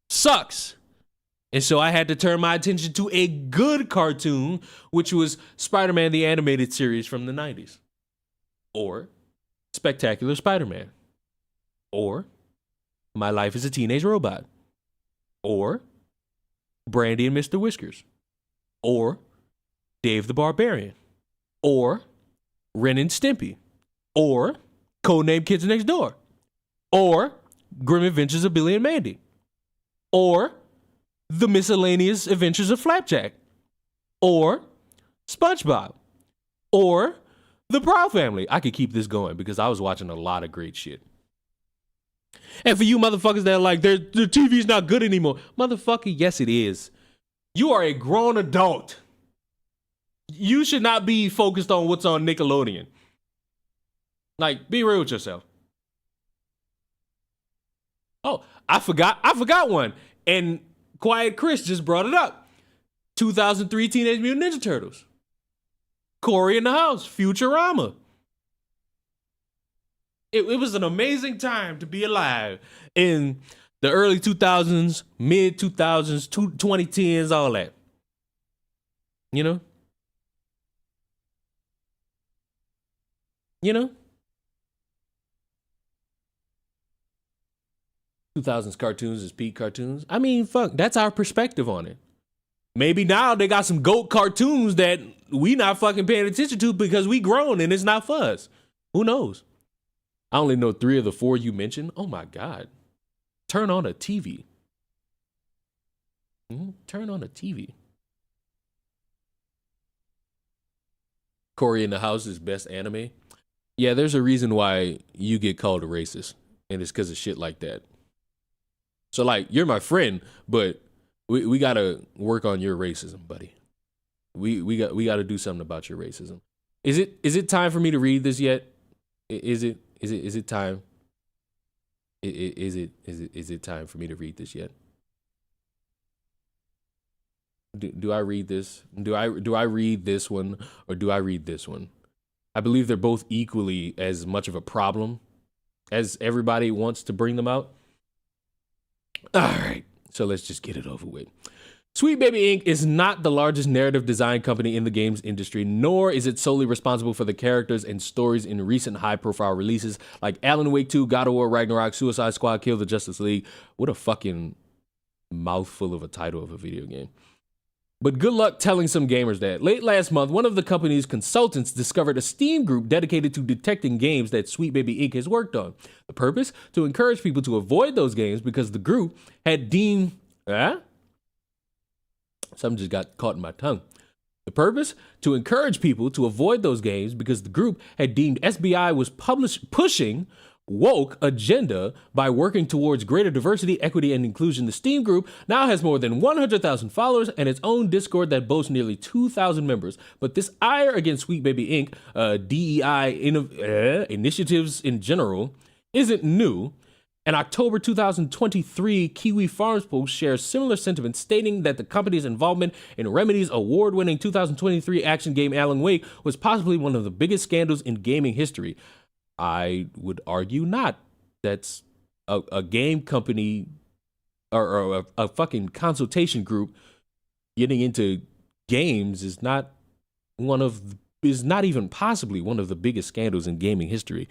[SPEAKER 1] sucks. And so I had to turn my attention to a good cartoon, which was Spider-Man the Animated Series from the 90s. Or Spectacular Spider-Man. Or My Life as a Teenage Robot. Or Brandy and Mr. Whiskers. Or Dave the Barbarian. Or Ren and Stimpy. Or Codename Kids Next Door. Or Grim Adventures of Billy and Mandy. Or The Miscellaneous Adventures of Flapjack. Or SpongeBob. Or The Proud Family. I could keep this going because I was watching a lot of great shit. And for you motherfuckers that are like, the TV's not good anymore. Motherfucker, yes it is. You are a grown adult. You should not be focused on what's on Nickelodeon. Like, be real with yourself. Oh, I forgot one. And Quiet Chris just brought it up. 2003 Teenage Mutant Ninja Turtles. Corey in the House, Futurama. It was an amazing time to be alive in the early 2000s, mid 2000s, 2010s, all that. You know? You know? 2000s cartoons is peak cartoons. I mean, fuck, that's our perspective on it. Maybe now they got some GOAT cartoons that we not fucking paying attention to because we grown and it's not for us. Who knows? I only know 3 of the 4 you mentioned. Oh my God. Turn on a TV. Turn on a TV. Cory in the House is best anime. Yeah, there's a reason why you get called a racist, and it's because of shit like that. So, like, you're my friend, but we gotta work on your racism, buddy. We gotta do something about your racism. Is it time for me to read this yet? Is it time? Is it time for me to read this yet? Do I read this? Do I read this one or do I read this one? I believe they're both equally as much of a problem as everybody wants to bring them out. All right, so let's just get it over with. Sweet Baby Inc. is not the largest narrative design company in the games industry, nor is it solely responsible for the characters and stories in recent high-profile releases like Alan Wake 2, God of War Ragnarok, Suicide Squad, Kill the Justice League. What a fucking mouthful of a title of a video game. But good luck telling some gamers that. Late last month, one of the company's consultants discovered a Steam group dedicated to detecting games that Sweet Baby Inc. has worked on. The purpose? To encourage people to avoid those games because the group had deemed... Something just got caught in my tongue. The purpose? To encourage people to avoid those games because the group had deemed SBI was pushing woke agenda by working towards greater diversity, equity, and inclusion. The Steam group now has more than 100,000 followers and its own Discord that boasts nearly 2,000 members. But this ire against Sweet Baby Inc., DEI initiatives in general, isn't new. An October 2023 Kiwi Farms post shares similar sentiments, stating that the company's involvement in Remedy's award-winning 2023 action game Alan Wake was possibly one of the biggest scandals in gaming history. I would argue not. That's a game company or a fucking consultation group getting into games is not even possibly one of the biggest scandals in gaming history.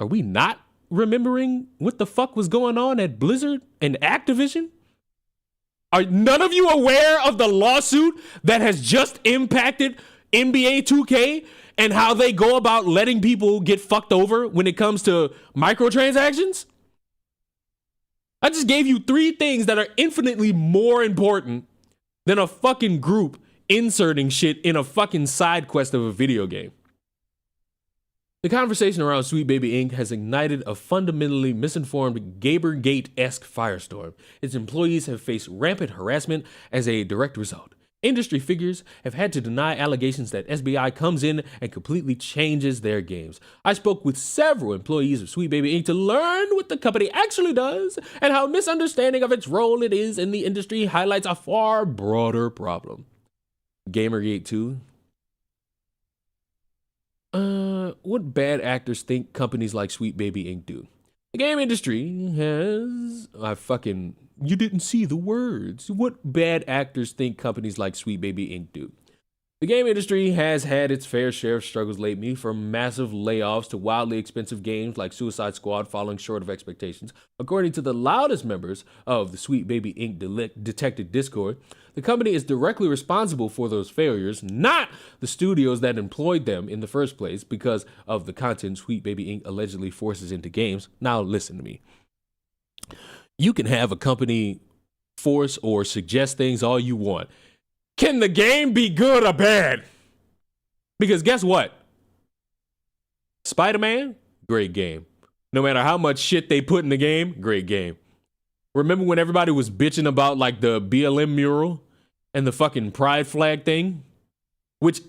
[SPEAKER 1] Are we not remembering what the fuck was going on at Blizzard and Activision? Are none of you aware of the lawsuit that has just impacted NBA 2K and how they go about letting people get fucked over when it comes to microtransactions? I just gave you 3 things that are infinitely more important than a fucking group inserting shit in a fucking side quest of a video game. The conversation around Sweet Baby Inc. has ignited a fundamentally misinformed Gamergate-esque firestorm. Its employees have faced rampant harassment as a direct result. Industry figures have had to deny allegations that SBI comes in and completely changes their games. I spoke with several employees of Sweet Baby Inc. to learn what the company actually does and how misunderstanding of its role it is in the industry highlights a far broader problem. Gamergate 2. What bad actors think companies like Sweet Baby Inc. do? The game industry has... You didn't see the words. What bad actors think companies like Sweet Baby Inc. do? The game industry has had its fair share of struggles lately, from massive layoffs to wildly expensive games like Suicide Squad falling short of expectations. According to the loudest members of the Sweet Baby Inc. detected Discord, the company is directly responsible for those failures, not the studios that employed them in the first place because of the content Sweet Baby Inc. allegedly forces into games. Now listen to me. You can have a company force or suggest things all you want. Can the game be good or bad? Because guess what? Spider-Man, great game. No matter how much shit they put in the game, great game. Remember when everybody was bitching about like the BLM mural and the fucking pride flag thing? Which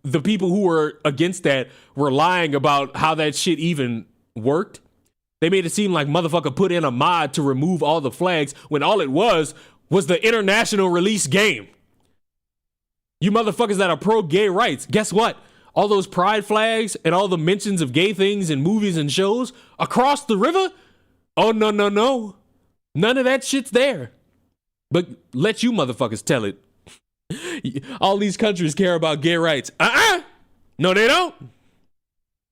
[SPEAKER 1] the people who were against that were lying about how that shit even worked. They made it seem like motherfucker put in a mod to remove all the flags when all it was the international release game. You motherfuckers that are pro-gay rights, guess what? All those pride flags and all the mentions of gay things in movies and shows across the river? Oh, no. None of that shit's there. But let you motherfuckers tell it. All these countries care about gay rights. No, they don't.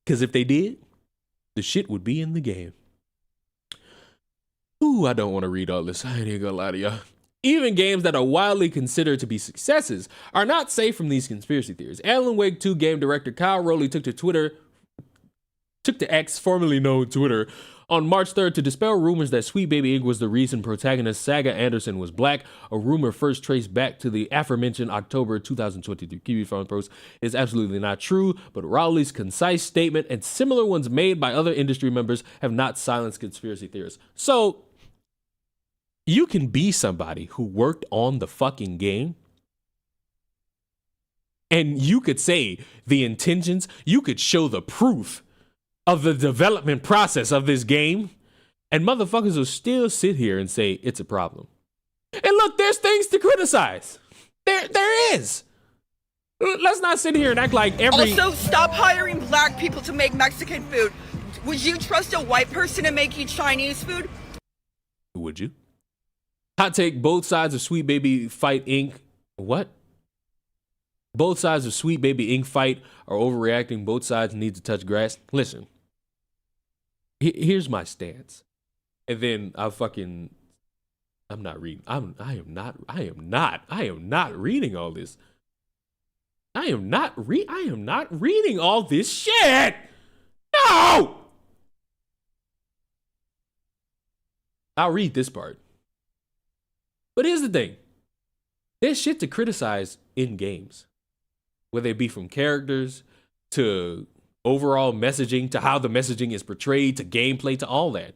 [SPEAKER 1] Because if they did, the shit would be in the game. Ooh, I don't want to read all this. I ain't even gonna lie to y'all. Even games that are widely considered to be successes are not safe from these conspiracy theories. Alan Wake 2 game director Kyle Rowley took to X, formerly known Twitter, on March 3rd to dispel rumors that Sweet Baby Inc. was the reason protagonist Saga Anderson was black, a rumor first traced back to the aforementioned October 2023 Kiwi Farm post. Is absolutely not true, but Rowley's concise statement and similar ones made by other industry members have not silenced conspiracy theorists. So, you can be somebody who worked on the fucking game, and you could say the intentions, you could show the proof of the development process of this game, and motherfuckers will still sit here and say it's a problem. And look, there's things to criticize. There is. Let's not sit here and act like every...
[SPEAKER 2] Also, stop hiring black people to make Mexican food. Would you trust a white person to make you Chinese food?
[SPEAKER 1] Would you? Hot take, both sides of Sweet Baby fight Inc. What? Both sides of Sweet Baby Inc. fight are overreacting. Both sides need to touch grass. Listen. Here's my stance. And then I'm not reading. I am not reading all this. I am not reading all this shit. No! I'll read this part. But here's the thing. There's shit to criticize in games. Whether it be from characters to overall messaging, to how the messaging is portrayed, to gameplay, to all that.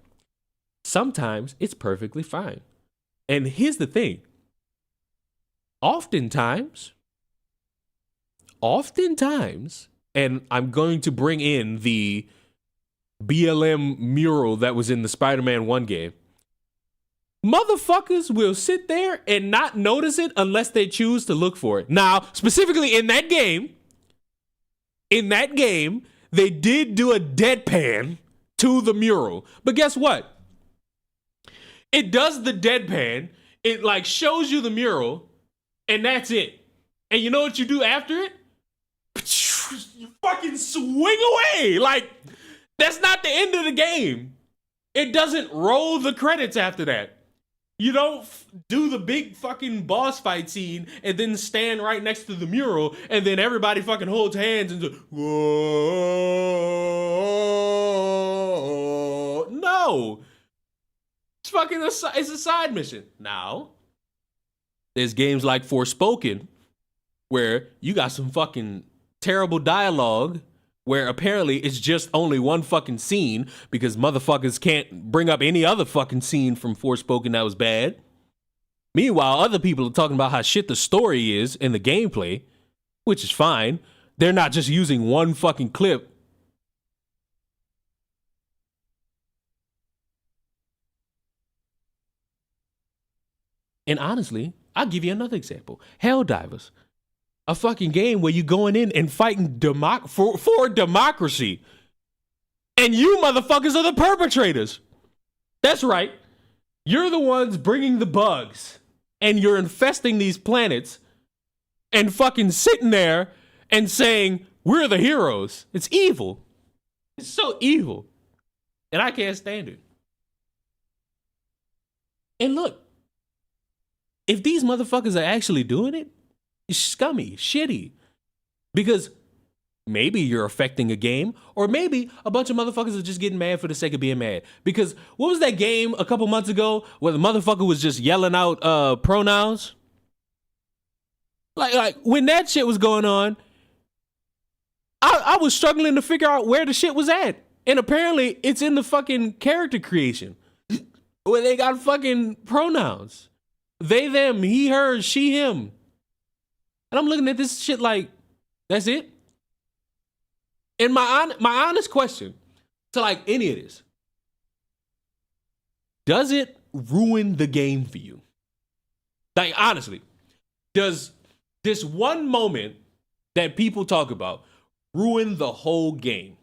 [SPEAKER 1] Sometimes it's perfectly fine. And here's the thing. Oftentimes, and I'm going to bring in the BLM mural that was in the Spider-Man 1 game. Motherfuckers will sit there and not notice it unless they choose to look for it. Now, specifically in that game, they did do a deadpan to the mural. But guess what? It does the deadpan. It like shows you the mural, and that's it. And you know what you do after it? You fucking swing away. Like, that's not the end of the game. It doesn't roll the credits after that. You don't do the big fucking boss fight scene and then stand right next to the mural and then everybody fucking holds hands and just, whoa. No. It's a side mission. Now, there's games like Forspoken where you got some fucking terrible dialogue where apparently it's just only one fucking scene because motherfuckers can't bring up any other fucking scene from Forspoken that was bad. Meanwhile, other people are talking about how shit the story is in the gameplay, which is fine. They're not just using one fucking clip. And honestly, I'll give you another example. Helldivers. A fucking game where you're going in and fighting for democracy. And you motherfuckers are the perpetrators. That's right. You're the ones bringing the bugs. And you're infesting these planets. And fucking sitting there and saying, we're the heroes. It's evil. It's so evil. And I can't stand it. And look. If these motherfuckers are actually doing it, it's scummy, shitty. Because maybe you're affecting a game, or maybe a bunch of motherfuckers are just getting mad for the sake of being mad. Because what was that game a couple months ago where the motherfucker was just yelling out pronouns? Like when that shit was going on, I was struggling to figure out where the shit was at. And apparently it's in the fucking character creation where they got fucking pronouns. They, them, he, her, she, him. And I'm looking at this shit like, that's it? And my honest question to like any of this, does it ruin the game for you? Like, honestly, does this one moment that people talk about ruin the whole game?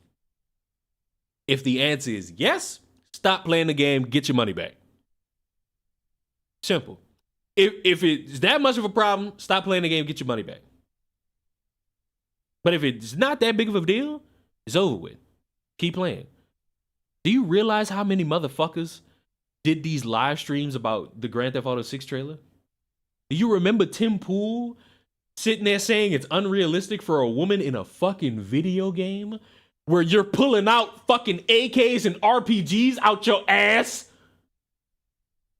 [SPEAKER 1] If the answer is yes, stop playing the game, get your money back. Simple. If it's that much of a problem, stop playing the game, get your money back. But if it's not that big of a deal, it's over with. Keep playing. Do you realize how many motherfuckers did these live streams about the Grand Theft Auto 6 trailer? Do you remember Tim Pool sitting there saying it's unrealistic for a woman in a fucking video game where you're pulling out fucking AKs and RPGs out your ass?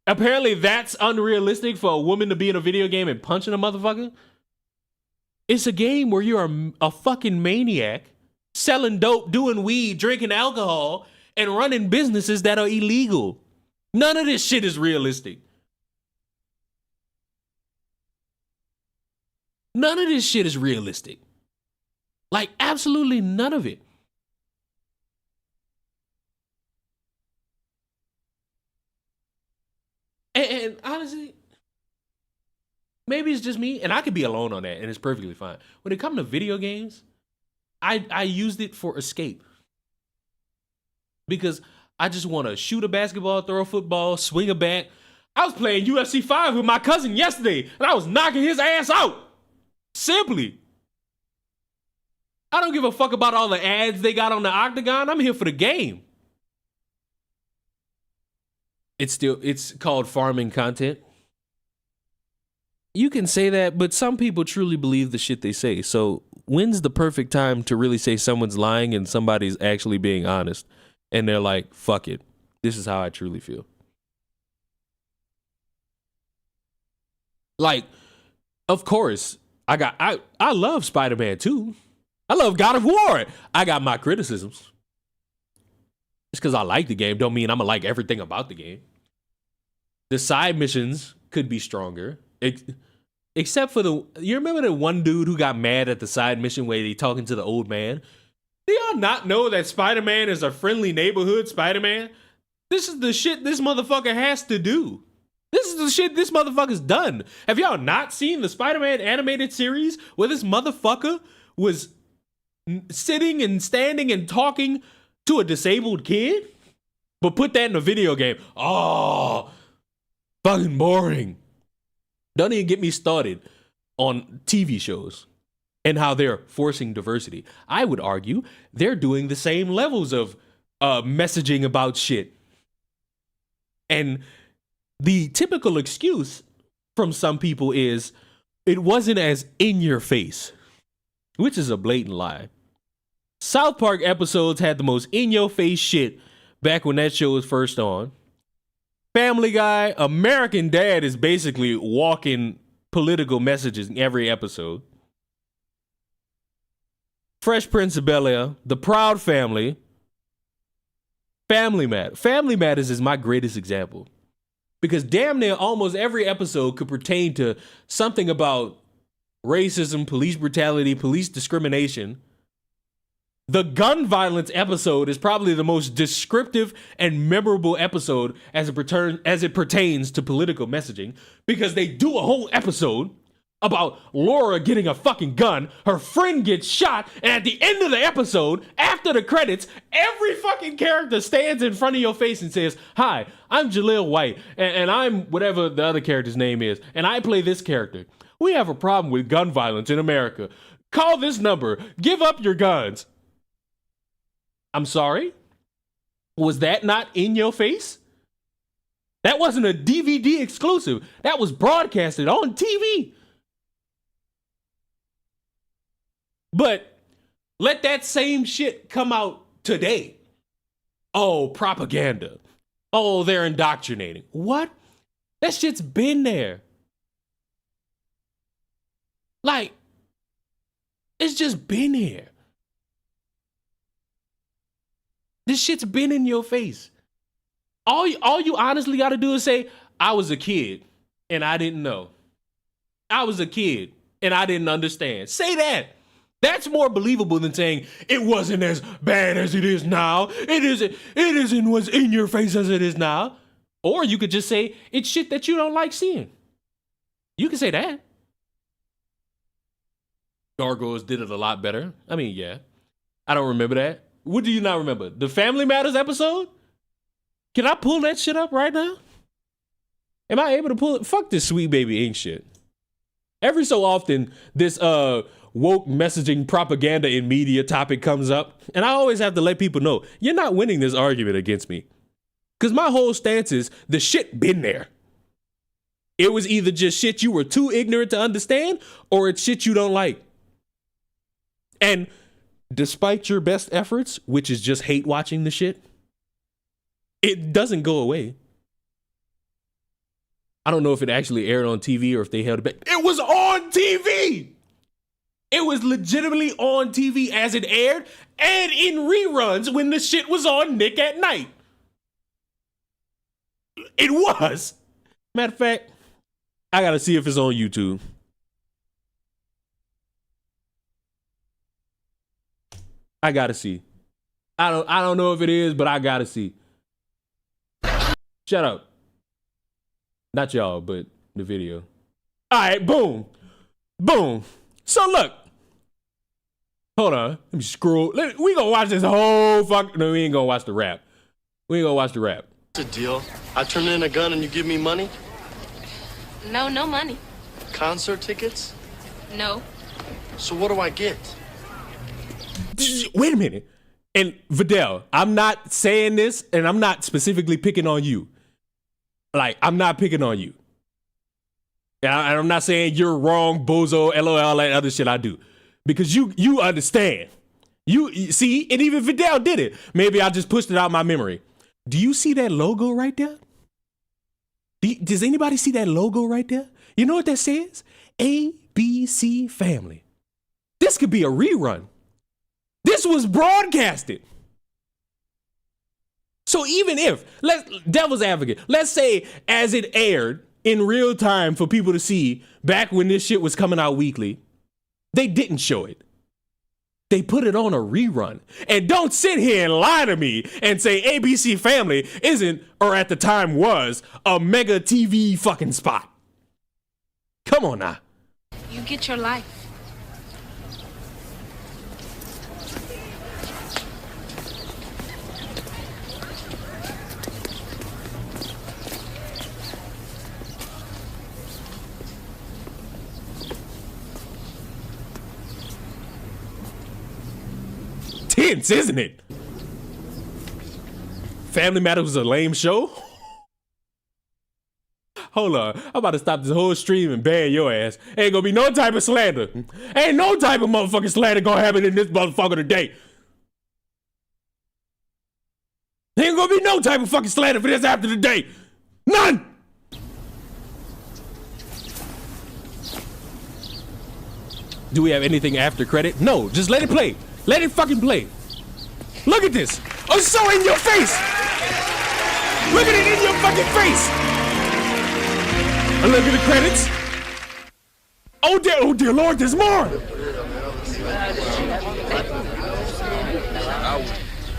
[SPEAKER 1] Apparently that's unrealistic for a woman to be in a video game and punching a motherfucker. It's a game where you're a fucking maniac selling dope, doing weed, drinking alcohol, and running businesses that are illegal. None of this shit is realistic. None of this shit is realistic. Like, absolutely none of it. And honestly, maybe it's just me, and I could be alone on that, and it's perfectly fine. When it comes to video games, I used it for escape. Because I just want to shoot a basketball, throw a football, swing a bat. I was playing UFC 5 with my cousin yesterday, and I was knocking his ass out. Simply. I don't give a fuck about all the ads they got on the octagon. I'm here for the game. It's called farming content. You can say that, but some people truly believe the shit they say. So when's the perfect time to really say someone's lying and somebody's actually being honest? And they're like, fuck it. This is how I truly feel. Like, of course, I love Spider-Man 2. I love God of War. I got my criticisms. Just because I like the game don't mean I'm going to like everything about the game. The side missions could be stronger. Except for you remember the one dude who got mad at the side mission where he talking to the old man? Do y'all not know that Spider-Man is a friendly neighborhood Spider-Man? This is the shit this motherfucker has to do. This is the shit this motherfucker's done. Have y'all not seen the Spider-Man animated series where this motherfucker was sitting and standing and talking to a disabled kid? But put that in a video game. Oh, fucking boring. Don't even get me started on TV shows and how they're forcing diversity. I would argue they're doing the same levels of messaging about shit. And the typical excuse from some people is it wasn't as in your face, which is a blatant lie. South Park episodes had the most in your face shit back when that show was first on. Family Guy, American Dad is basically walking political messages in every episode. Fresh Prince of Bel-Air, The Proud Family, Family Matters. Family Matters is my greatest example. Because damn near almost every episode could pertain to something about racism, police brutality, police discrimination. The gun violence episode is probably the most descriptive and memorable episode as it pertains to political messaging, because they do a whole episode about Laura getting a fucking gun, her friend gets shot, and at the end of the episode, after the credits, every fucking character stands in front of your face and says, "Hi, I'm Jaleel White, and I'm whatever the other character's name is, and I play this character. We have a problem with gun violence in America. Call this number. Give up your guns." I'm sorry? Was that not in your face? That wasn't a DVD exclusive. That was broadcasted on TV. But let that same shit come out today. Oh, propaganda. Oh, they're indoctrinating. What? That shit's been there. Like, it's just been here. This shit's been in your face. All you honestly got to do is say, I was a kid and I didn't know. I was a kid and I didn't understand. Say that. That's more believable than saying it wasn't as bad as it is now. It isn't what's in your face as it is now. Or you could just say it's shit that you don't like seeing. You can say that. Gargoyles did it a lot better. I mean, yeah. I don't remember that. What do you not remember? The Family Matters episode? Can I pull that shit up right now? Am I able to pull it? Fuck this Sweet Baby Inc. shit. Every so often, this woke messaging propaganda in media topic comes up, and I always have to let people know, you're not winning this argument against me. Because my whole stance is the shit been there. It was either just shit you were too ignorant to understand, or it's shit you don't like. And despite your best efforts, which is just hate watching the shit, it doesn't go away. I don't know if it actually aired on TV or if they held it back. It was on TV. It was legitimately on TV as it aired and in reruns when the shit was on Nick at Night. It was. Matter of fact, I gotta see if it's on YouTube. I gotta see. I don't know if it is, but I gotta see. Shut up. Not y'all, but the video. All right, boom. Boom. So look. Hold on. Let me scroll. We gonna watch this whole fuck. No, we ain't gonna watch the rap. We ain't gonna watch the rap.
[SPEAKER 4] What's the deal? I turn in a gun and you give me money?
[SPEAKER 5] No, no money.
[SPEAKER 4] Concert tickets?
[SPEAKER 5] No.
[SPEAKER 4] So what do I get?
[SPEAKER 1] Wait a minute. And Vidal, I'm not saying this, and I'm not specifically picking on you. Like, I'm not picking on you. And I'm not saying you're wrong, bozo, LOL, that other shit I do. Because you understand. You see, and even Vidal did it. Maybe I just pushed it out my memory. Do you see that logo right there? Does anybody see that logo right there? You know what that says? ABC Family. This could be a rerun. This was broadcasted. So even if, devil's advocate, let's say as it aired in real time for people to see back when this shit was coming out weekly, they didn't show it. They put it on a rerun. And don't sit here and lie to me and say ABC Family isn't, or at the time was, a mega TV fucking spot. Come on now.
[SPEAKER 5] You get your life.
[SPEAKER 1] Tense, isn't it? Family Matters was a lame show? Hold on. I'm about to stop this whole stream and ban your ass. Ain't gonna be no type of slander. Ain't no type of motherfucking slander gonna happen in this motherfucker today. Ain't gonna be no type of fucking slander for this after today. None! Do we have anything after credit? No, just let it play. Let it fucking play. Look at this. Oh, it's so in your face. Look at it in your fucking face. And look at the credits. Oh dear Lord, there's more.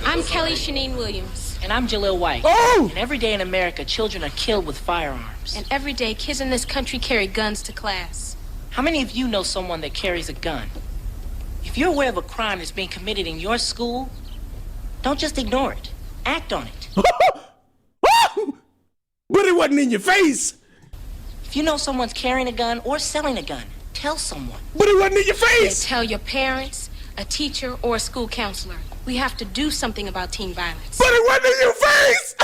[SPEAKER 5] I'm Kelly Shanine Williams.
[SPEAKER 6] And I'm Jaleel White.
[SPEAKER 1] Oh!
[SPEAKER 6] And every day in America, children are killed with firearms.
[SPEAKER 5] And every day, kids in this country carry guns to class.
[SPEAKER 6] How many of you know someone that carries a gun? If you're aware of a crime that's being committed in your school, don't just ignore it. Act on it.
[SPEAKER 1] But it wasn't in your face.
[SPEAKER 6] If you know someone's carrying a gun or selling a gun, tell someone.
[SPEAKER 1] But it wasn't in your
[SPEAKER 5] They
[SPEAKER 1] face.
[SPEAKER 5] tell your parents, a teacher, or a school counselor. We have to do something about teen violence.
[SPEAKER 1] But it wasn't in your face.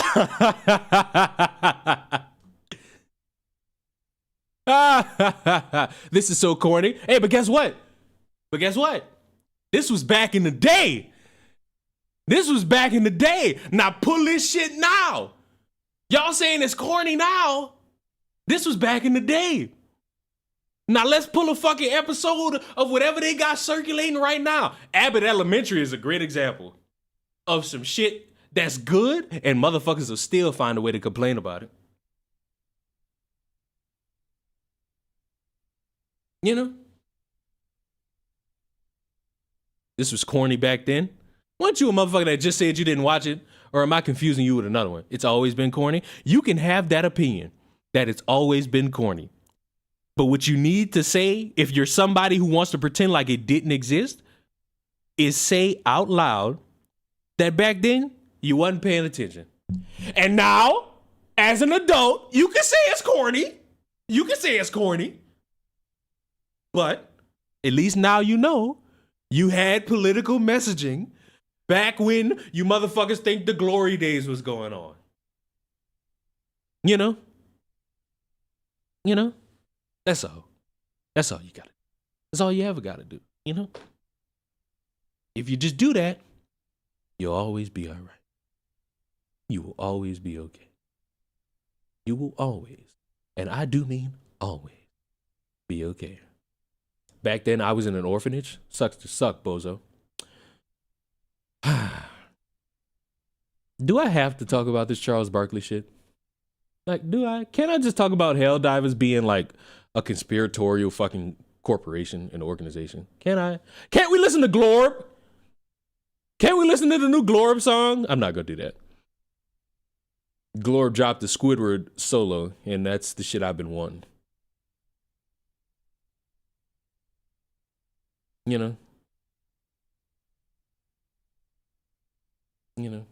[SPEAKER 1] This is so corny. Hey, but guess what? This was back in the day. Now pull this shit now. Y'all saying it's corny now. This was back in the day. Now let's pull a fucking episode of whatever they got circulating right now. Abbott Elementary is a great example of some shit that's good and motherfuckers will still find a way to complain about it. You know? This was corny back then. Weren't you a motherfucker that just said you didn't watch it? Or am I confusing you with another one? It's always been corny. You can have that opinion that it's always been corny. But what you need to say, if you're somebody who wants to pretend like it didn't exist, is say out loud that back then you wasn't paying attention. And now, as an adult, you can say it's corny. But at least now you know you had political messaging back when you motherfuckers think the glory days was going on. You know? You know? That's all. That's all you got to do. That's all you ever got to do. You know? If you just do that, you'll always be all right. You will always be okay. You will always, and I do mean always, be okay. Back then, I was in an orphanage. Sucks to suck, bozo. Do I have to talk about this Charles Barkley shit? Like, do I? Can I just talk about Helldivers being like a conspiratorial fucking corporation and organization? Can I? Can't we listen to Glorb? Can't we listen to the new Glorb song? I'm not gonna do that. Glorb dropped the Squidward solo, and that's the shit I've been wanting. You know? You know?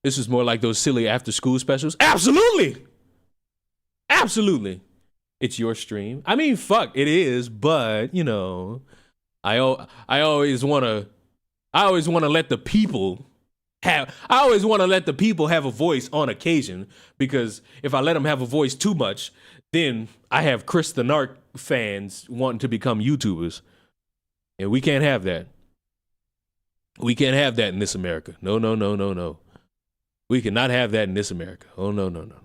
[SPEAKER 1] This is more like those silly after-school specials. Absolutely! Absolutely. It's your stream. I mean, fuck, it is, but, you know, I always want to let the people have a voice on occasion, because if I let them have a voice too much, then I have Chris the Narc fans wanting to become YouTubers. And we can't have that. We can't have that in this America. No, no, no, no, no. We cannot have that in this America. Oh, no, no, no, no.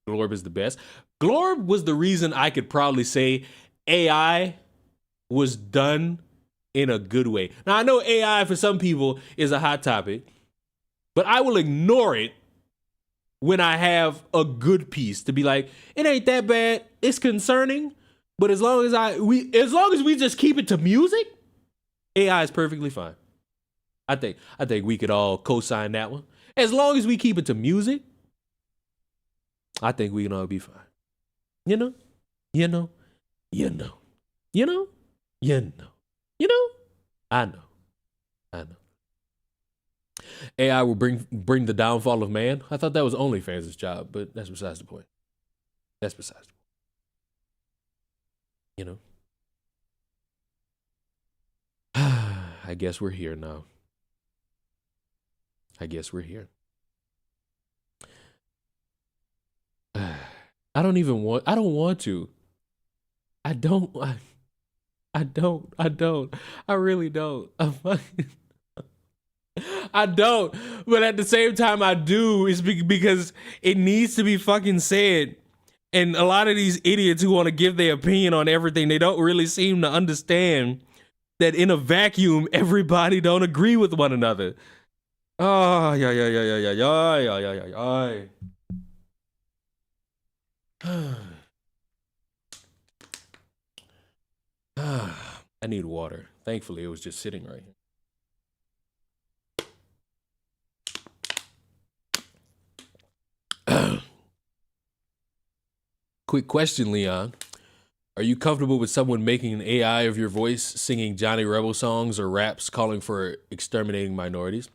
[SPEAKER 1] Glorb is the best. Glorb was the reason I could probably say AI was done in a good way. Now, I know AI for some people is a hot topic, but I will ignore it when I have a good piece to be like, it ain't that bad. It's concerning, but as long as we just keep it to music, AI is perfectly fine. I think we could all co-sign that one. As long as we keep it to music, I think we can all be fine. You know? You know? You know? You know? You know? You know? I know. I know. AI will bring the downfall of man. I thought that was OnlyFans' job, but that's besides the point. That's besides the point. You know? I guess we're here now. I guess we're here. I don't want to. I really don't. I don't. But at the same time, I do. It's because it needs to be fucking said. And a lot of these idiots who want to give their opinion on everything, they don't really seem to understand that in a vacuum, everybody don't agree with one another. Oh, yeah. I need water. Thankfully, it was just sitting right here. Quick question, Leon. Are you comfortable with someone making an AI of your voice singing Johnny Rebel songs or raps calling for exterminating minorities?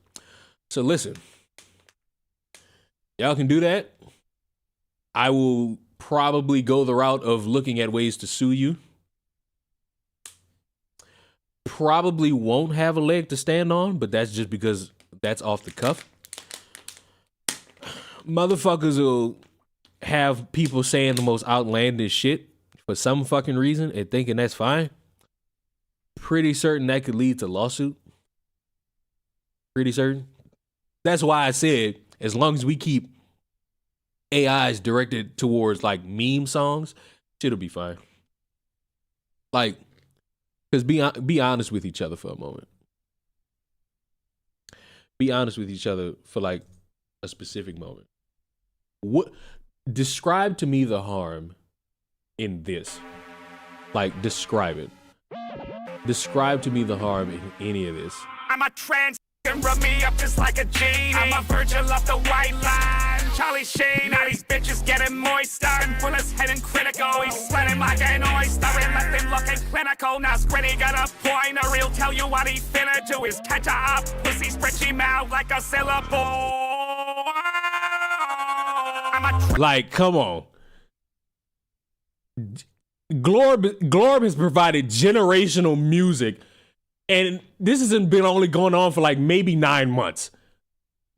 [SPEAKER 1] So listen, y'all can do that. I will probably go the route of looking at ways to sue you. Probably won't have a leg to stand on, but that's just because that's off the cuff. Motherfuckers will have people saying the most outlandish shit for some fucking reason and thinking that's fine. Pretty certain that could lead to lawsuit. Pretty certain. That's why I said, as long as we keep AIs directed towards like meme songs, shit'll be fine. Like, because be honest with each other for a moment. Be honest with each other for like a specific moment. What describe to me the harm in this? Like, describe it. Describe to me the harm in any of this.
[SPEAKER 7] I'm a trans and rub me up just like a genie. I'm a virgin off the white line. Charlie Sheen, now these bitches getting moister. And Willis heading critical. He's sweating like an oyster and left him looking clinical. Now Squinty got a pointer. He'll tell you what he finna do is catch her up. Pussy stretchy mouth like a syllable.
[SPEAKER 1] Like, come on. Glorb has provided generational music, and this hasn't been only going on for like maybe 9 months.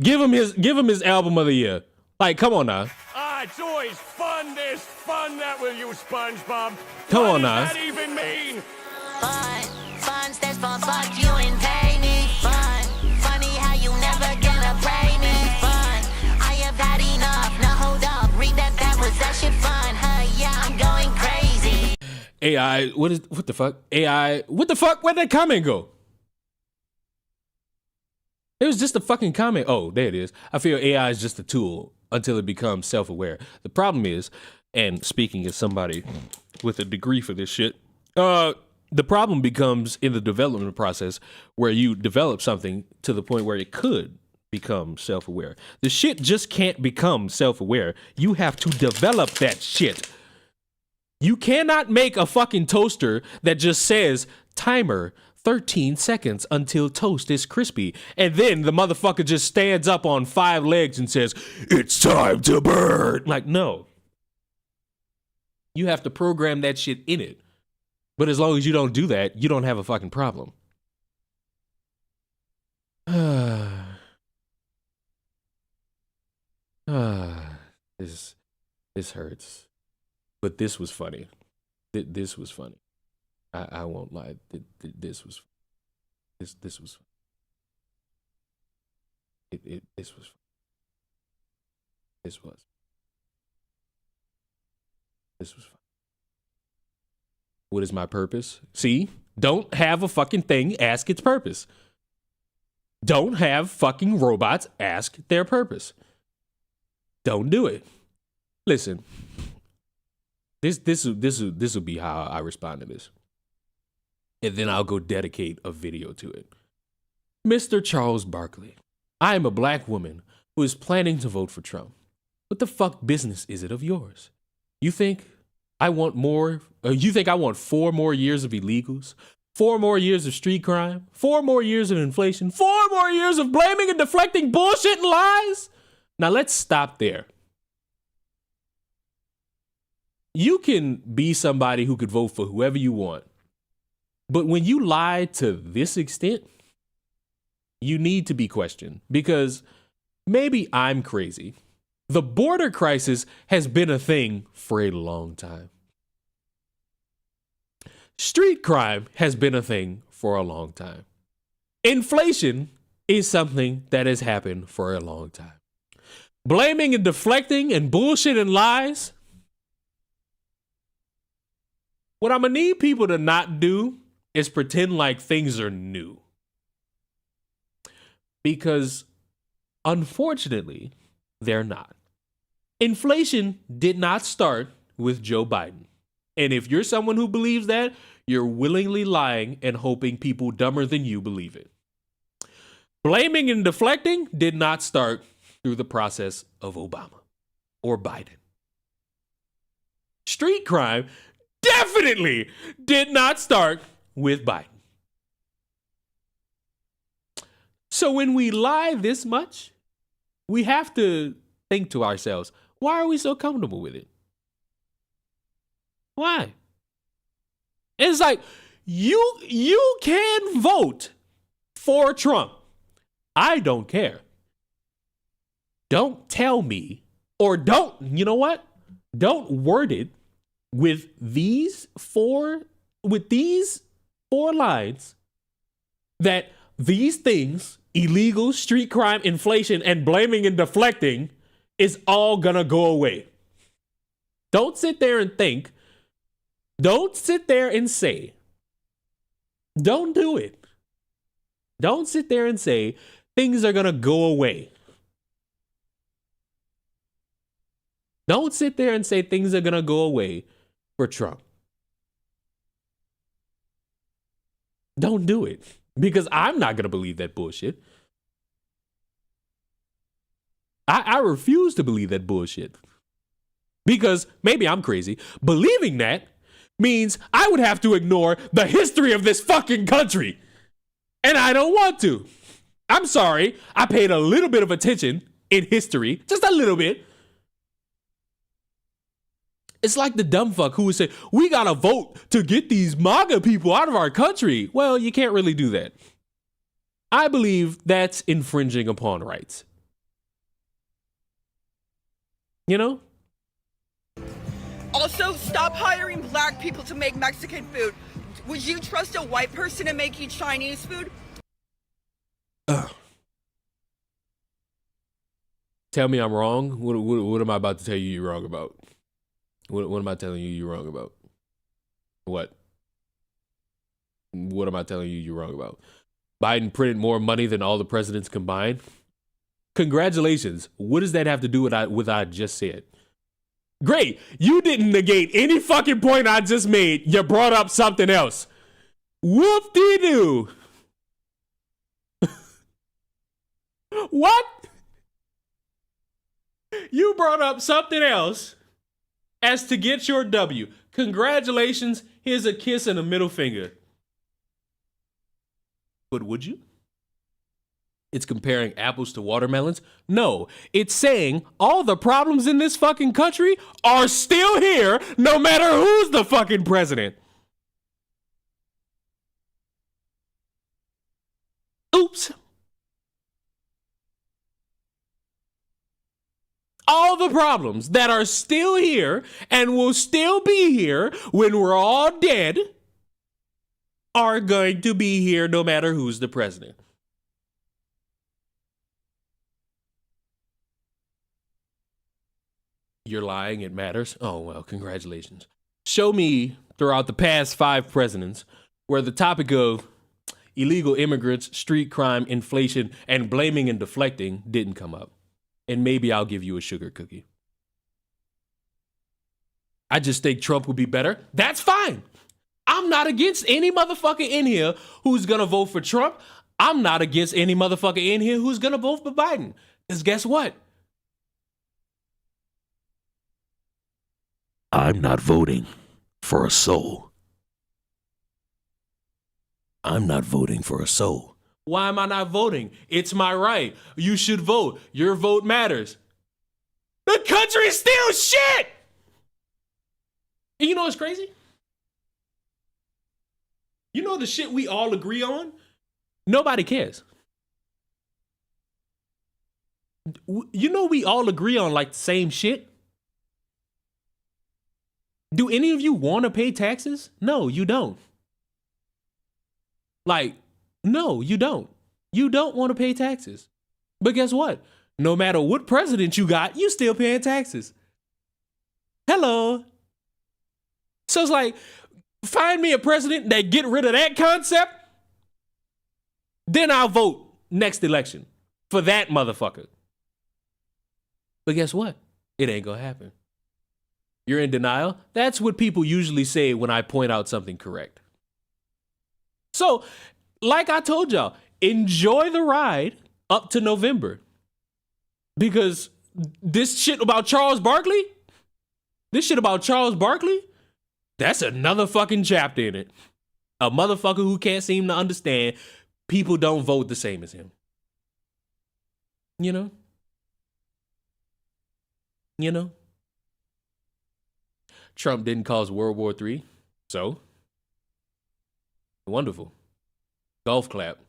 [SPEAKER 1] Give him his album of the year. Like, come on now.
[SPEAKER 7] Ah, it's always fun. There's fun that with you, SpongeBob.
[SPEAKER 1] Come
[SPEAKER 7] what
[SPEAKER 1] on now.
[SPEAKER 7] does that even mean?
[SPEAKER 8] Fun stands for fuck you and pay me. Fun, funny how you never gonna pay me. Fun, I have had enough. Now hold up, read that backwards. That shit fun, huh? Yeah, I'm going crazy.
[SPEAKER 1] AI, what the fuck? AI, what the fuck? Where'd that comment go? It was just a fucking comment. Oh, there it is. I feel AI is just a tool until it becomes self-aware. The problem is, and speaking as somebody with a degree for this shit, the problem becomes in the development process where you develop something to the point where it could become self-aware. The shit just can't become self-aware. You have to develop that shit. You cannot make a fucking toaster that just says timer 13 seconds until toast is crispy. And then the motherfucker just stands up on 5 legs and says, it's time to burn. Like, no. You have to program that shit in it. But as long as you don't do that, you don't have a fucking problem. This hurts. But this was funny. This was funny. I won't lie. This was this was this was fun. What is my purpose? See? Don't have a fucking thing ask its purpose. Don't have fucking robots ask their purpose. Don't do it. Listen. This will be how I respond to this. And then I'll go dedicate a video to it. Mr. Charles Barkley, I am a black woman who is planning to vote for Trump. What the fuck business is it of yours? You think I want more? You think I want 4 more years of illegals? 4 more years of street crime? 4 more years of inflation? 4 more years of blaming and deflecting bullshit and lies? Now let's stop there. You can be somebody who could vote for whoever you want. But when you lie to this extent, you need to be questioned because maybe I'm crazy. The border crisis has been a thing for a long time. Street crime has been a thing for a long time. Inflation is something that has happened for a long time. Blaming and deflecting and bullshit and lies. What I'm gonna need people to not do is pretend like things are new. Because unfortunately, they're not. Inflation did not start with Joe Biden. And if you're someone who believes that, you're willingly lying and hoping people dumber than you believe it. Blaming and deflecting did not start through the process of Obama or Biden. Street crime definitely did not start with Biden. So when we lie this much, we have to think to ourselves, why are we so comfortable with it? Why? It's like, you can vote for Trump. I don't care. Don't tell me, or don't, you know what? Don't word it with these four lines that these things, illegal, street crime, inflation, and blaming and deflecting, is all gonna go away. Don't sit there and think. Don't sit there and say. Don't do it. Don't sit there and say things are gonna go away. Don't sit there and say things are gonna go away for Trump. Don't do it. Because I'm not going to believe that bullshit. I refuse to believe that bullshit. Because maybe I'm crazy. Believing that means I would have to ignore the history of this fucking country. And I don't want to. I'm sorry. I paid a little bit of attention in history. Just a little bit. It's like the dumb fuck who would say, we gotta vote to get these MAGA people out of our country. Well, you can't really do that. I believe that's infringing upon rights. You know?
[SPEAKER 2] Also, stop hiring black people to make Mexican food. Would you trust a white person to make you Chinese food?
[SPEAKER 1] Tell me I'm wrong. What am I about to tell you you're wrong about? What am I telling you you're wrong about? What? What am I telling you you're wrong about? Biden printed more money than all the presidents combined? Congratulations. What does that have to do with what I just said? Great. You didn't negate any fucking point I just made. You brought up something else. Whoop-de-doo. What? You brought up something else as to get your W. Congratulations. Here's a kiss and a middle finger. But would you? It's comparing apples to watermelons? No, it's saying all the problems in this fucking country are still here no matter who's the fucking president. Oops. All the problems that are still here and will still be here when we're all dead are going to be here no matter who's the president. You're lying, it matters? Oh, well, congratulations. Show me throughout the past 5 presidents where the topic of illegal immigrants, street crime, inflation, and blaming and deflecting didn't come up. And maybe I'll give you a sugar cookie. I just think Trump would be better. That's fine. I'm not against any motherfucker in here who's gonna vote for Trump. I'm not against any motherfucker in here who's gonna vote for Biden. Because guess what? I'm not voting for a soul. I'm not voting for a soul. Why am I not voting? It's my right. You should vote. Your vote matters. The country is still shit! And you know what's crazy? You know the shit we all agree on? Nobody cares. You know we all agree on like the same shit? Do any of you want to pay taxes? No, you don't. Like, no, you don't. You don't want to pay taxes. But guess what? No matter what president you got, you still paying taxes. Hello. So it's like, find me a president that get rid of that concept, then I'll vote next election for that motherfucker. But guess what? It ain't gonna happen. You're in denial? That's what people usually say when I point out something correct. So, like I told y'all, enjoy the ride up to November. Because this shit about Charles Barkley, that's another fucking chapter in it. A motherfucker who can't seem to understand people don't vote the same as him. You know? You know? Trump didn't cause World War III, so wonderful. Golf clap.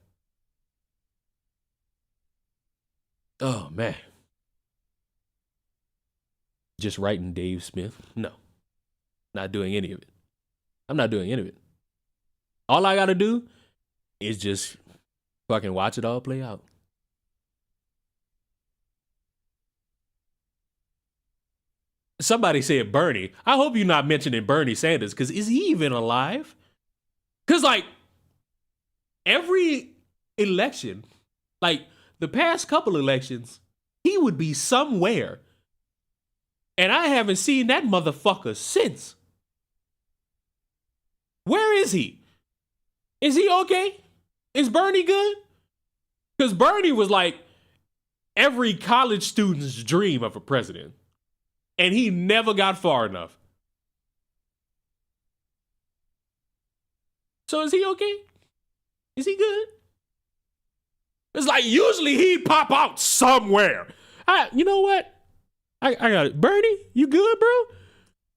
[SPEAKER 1] Oh, man. Just writing Dave Smith? No. Not doing any of it. I'm not doing any of it. All I gotta do is just fucking watch it all play out. Somebody said Bernie. I hope you're not mentioning Bernie Sanders, because is he even alive? Because, like, every election, like the past couple elections, he would be somewhere. And I haven't seen that motherfucker since. Where is he? Is he okay? Is Bernie good? Because Bernie was like every college student's dream of a president. And he never got far enough. So is he okay? Is he good? It's like usually he'd pop out somewhere. You know what? I got it. Bernie, you good, bro?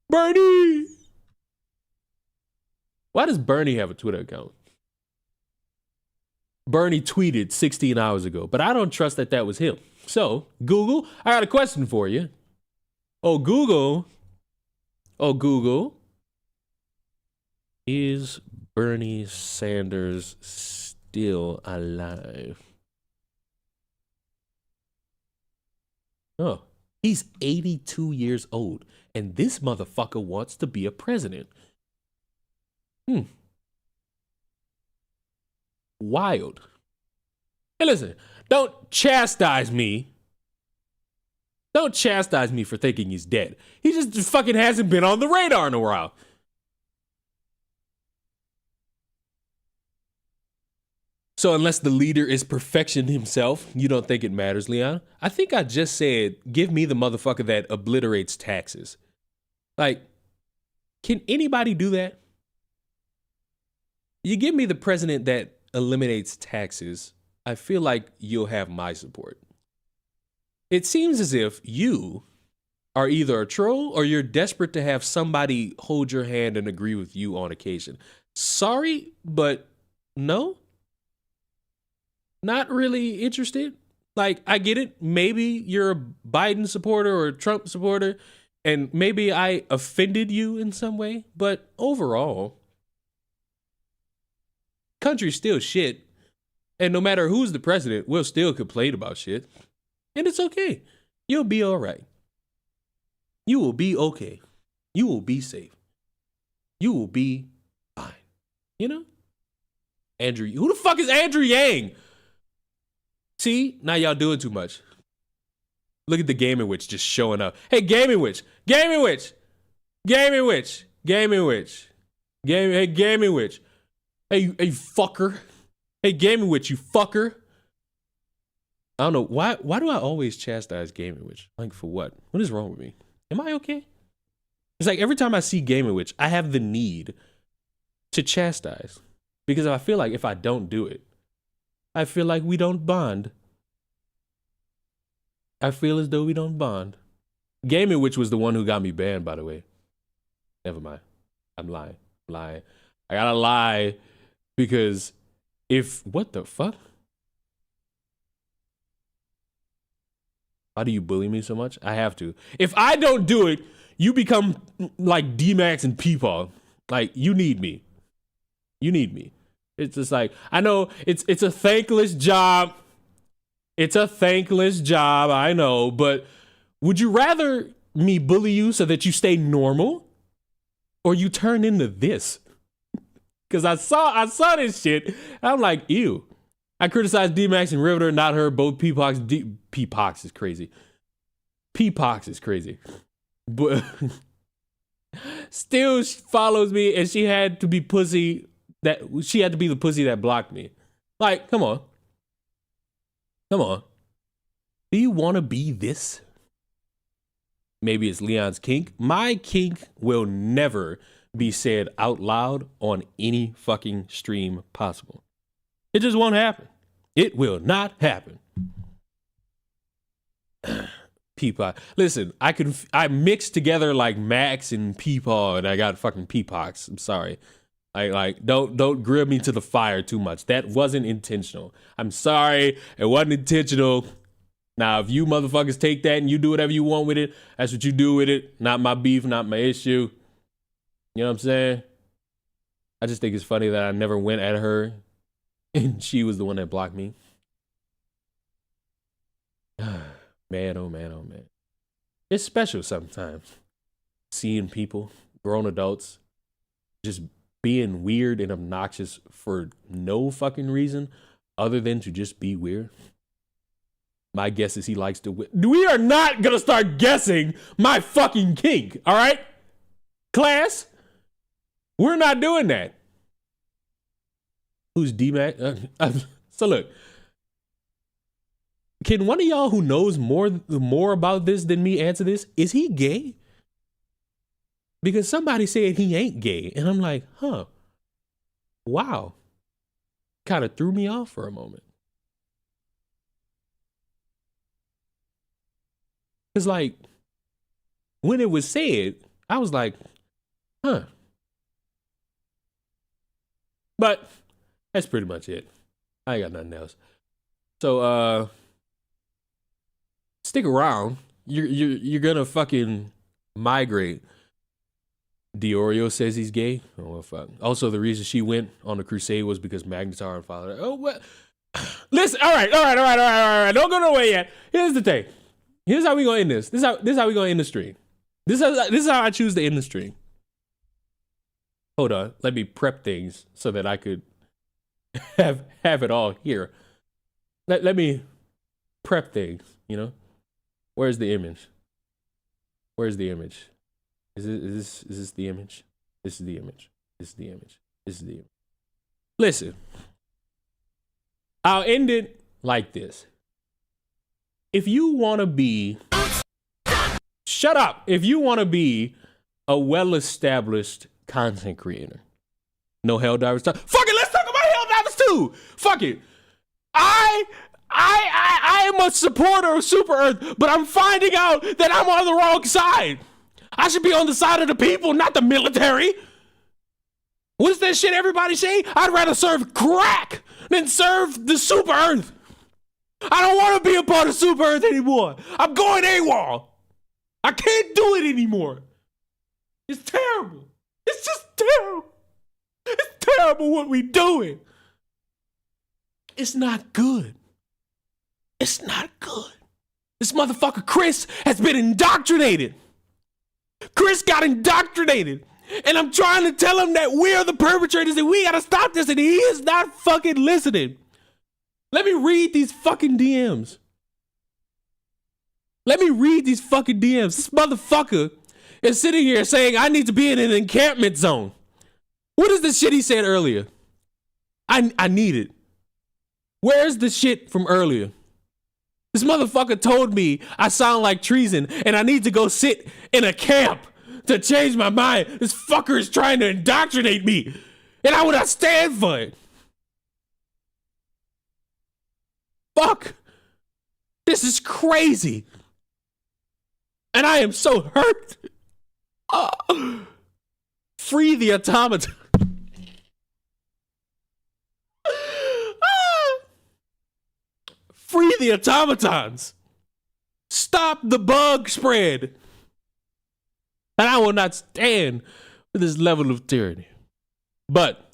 [SPEAKER 1] Bernie. Why does Bernie have a Twitter account? Bernie tweeted 16 hours ago, but I don't trust that was him. So, Google, I got a question for you. Oh, Google. Oh, Google. Is Bernie Sanders still alive? Oh, he's 82 years old, and this motherfucker wants to be a president. Wild. Hey, listen, don't chastise me. Don't chastise me for thinking he's dead. He just fucking hasn't been on the radar in a while. So unless the leader is perfection himself, you don't think it matters, Leon? I think I just said, give me the motherfucker that obliterates taxes. Like, can anybody do that? You give me the president that eliminates taxes, I feel like you'll have my support. It seems as if you are either a troll or you're desperate to have somebody hold your hand and agree with you on occasion. Sorry, but no. Not really interested. Like, I get it. Maybe you're a Biden supporter or a Trump supporter, and maybe I offended you in some way, but overall, country's still shit. And no matter who's the president, we'll still complain about shit. And it's okay. You'll be all right. You will be okay. You will be safe. You will be fine. You know? Andrew, who the fuck is Andrew Yang? See, now y'all doing too much. Look at the Gaming Witch just showing up. Hey, Gaming Witch, Gaming Witch, Gaming Witch, Gaming Witch, hey, Gaming Witch, hey, fucker, hey, Gaming Witch, you fucker. I don't know why do I always chastise Gaming Witch? Like, for what? What is wrong with me? Am I okay? It's like every time I see Gaming Witch, I have the need to chastise because I feel like if I don't do it, I feel like we don't bond. I feel as though we don't bond. Gaming Witch was the one who got me banned, by the way. Never mind. I'm lying. I gotta lie because what the fuck? Why do you bully me so much? I have to. If I don't do it, you become like D-Max and Peepaw. Like, you need me. You need me. It's just like, I know it's a thankless job. It's a thankless job, I know, but would you rather me bully you so that you stay normal or you turn into this? Because I saw this shit, and I'm like, ew. I criticized D-Max and Riveter, not her, both Peepox. Peepox is crazy. Peepox is crazy. But still she follows me, and she had to be the pussy that blocked me. Like, come on. Come on. Do you want to be this? Maybe it's Leon's kink. My kink will never be said out loud on any fucking stream possible. It just won't happen. It will not happen. Peepaw. Listen, I mixed together like Max and Peepaw, and I got fucking Peepox. I'm sorry. Don't grill me to the fire too much. That wasn't intentional. I'm sorry. It wasn't intentional. Now, if you motherfuckers take that and you do whatever you want with it, that's what you do with it. Not my beef, not my issue. You know what I'm saying? I just think it's funny that I never went at her and she was the one that blocked me. Man, oh man, oh man. It's special sometimes. Seeing people, grown adults, just being weird and obnoxious for no fucking reason other than to just be weird. My guess is he likes to we are not gonna start guessing my fucking kink, all right? Class? We're not doing that. Who's D-Mac? So look, can one of y'all who knows more about this than me answer this? Is he gay? Because somebody said he ain't gay. And I'm like, huh. Wow. Kind of threw me off for a moment. Because like, when it was said, I was like, huh. But that's pretty much it. I ain't got nothing else. So, stick around You're gonna fucking migrate. Diorio says he's gay. Oh well, fuck. Also, the reason she went on the crusade was because Magnetar and Father. Oh what? Listen, all right. Don't go nowhere yet. Here's the thing. Here's how we gonna end this. This is how we gonna end the stream. This is how I choose to end the stream. Hold on. Let me prep things so that I could have it all here. Let me prep things, you know? Where's the image? Where's the image? Is this the image? This is the image. This is the image. This is the image. Listen. I'll end it like this. If you want to be... Shut up. If you want to be a well-established content creator. No Helldivers talk. Fuck it, let's talk about Helldivers too. Fuck it. I am a supporter of Super Earth, but I'm finding out that I'm on the wrong side. I should be on the side of the people, not the military. What's that shit everybody say? I'd rather serve crack than serve the Super Earth. I don't want to be a part of Super Earth anymore. I'm going AWOL. I can't do it anymore. It's terrible. It's just terrible. It's terrible what we doing. It's not good. It's not good. This motherfucker Chris has been indoctrinated. Chris got indoctrinated. And I'm trying to tell him that we're the perpetrators and we gotta stop this, and he is not fucking listening. Let me read these fucking DMs. Let me read these fucking DMs. This motherfucker is sitting here saying I need to be in an encampment zone. What is the shit he said earlier? I need it. Where's the shit from earlier? This motherfucker told me I sound like treason and I need to go sit in a camp to change my mind. This fucker is trying to indoctrinate me and I would not stand for it. Fuck. This is crazy. And I am so hurt. Free the automaton. Free the automatons. Stop the bug spread. And I will not stand for this level of tyranny. But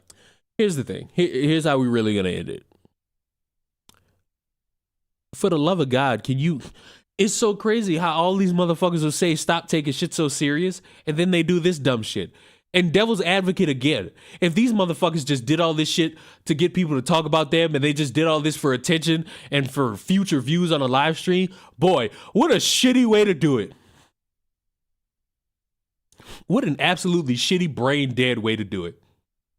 [SPEAKER 1] here's the thing. Here's how we're really going to end it. For the love of God, can you... It's so crazy how all these motherfuckers will say stop taking shit so serious, and then they do this dumb shit. And devil's advocate again. If these motherfuckers just did all this shit to get people to talk about them, and they just did all this for attention and for future views on a live stream, boy, what a shitty way to do it. What an absolutely shitty brain dead way to do it.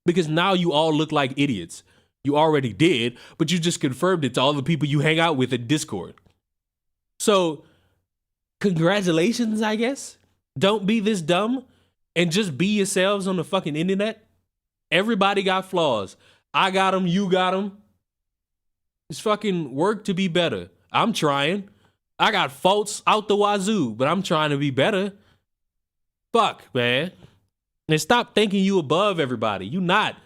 [SPEAKER 1] Because now you all look like idiots. You already did, but you just confirmed it to all the people you hang out with in Discord. So, congratulations, I guess. Don't be this dumb and just be yourselves on the fucking internet. Everybody got flaws. I got them, you got them. It's fucking work to be better. I'm trying. I got faults out the wazoo, but I'm trying to be better. Fuck, man. And stop thinking you above everybody. You not.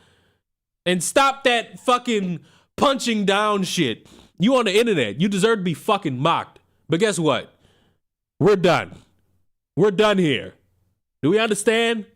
[SPEAKER 1] And stop that fucking punching down shit. You on the internet. You deserve to be fucking mocked. But guess what? We're done. We're done here. Do we understand?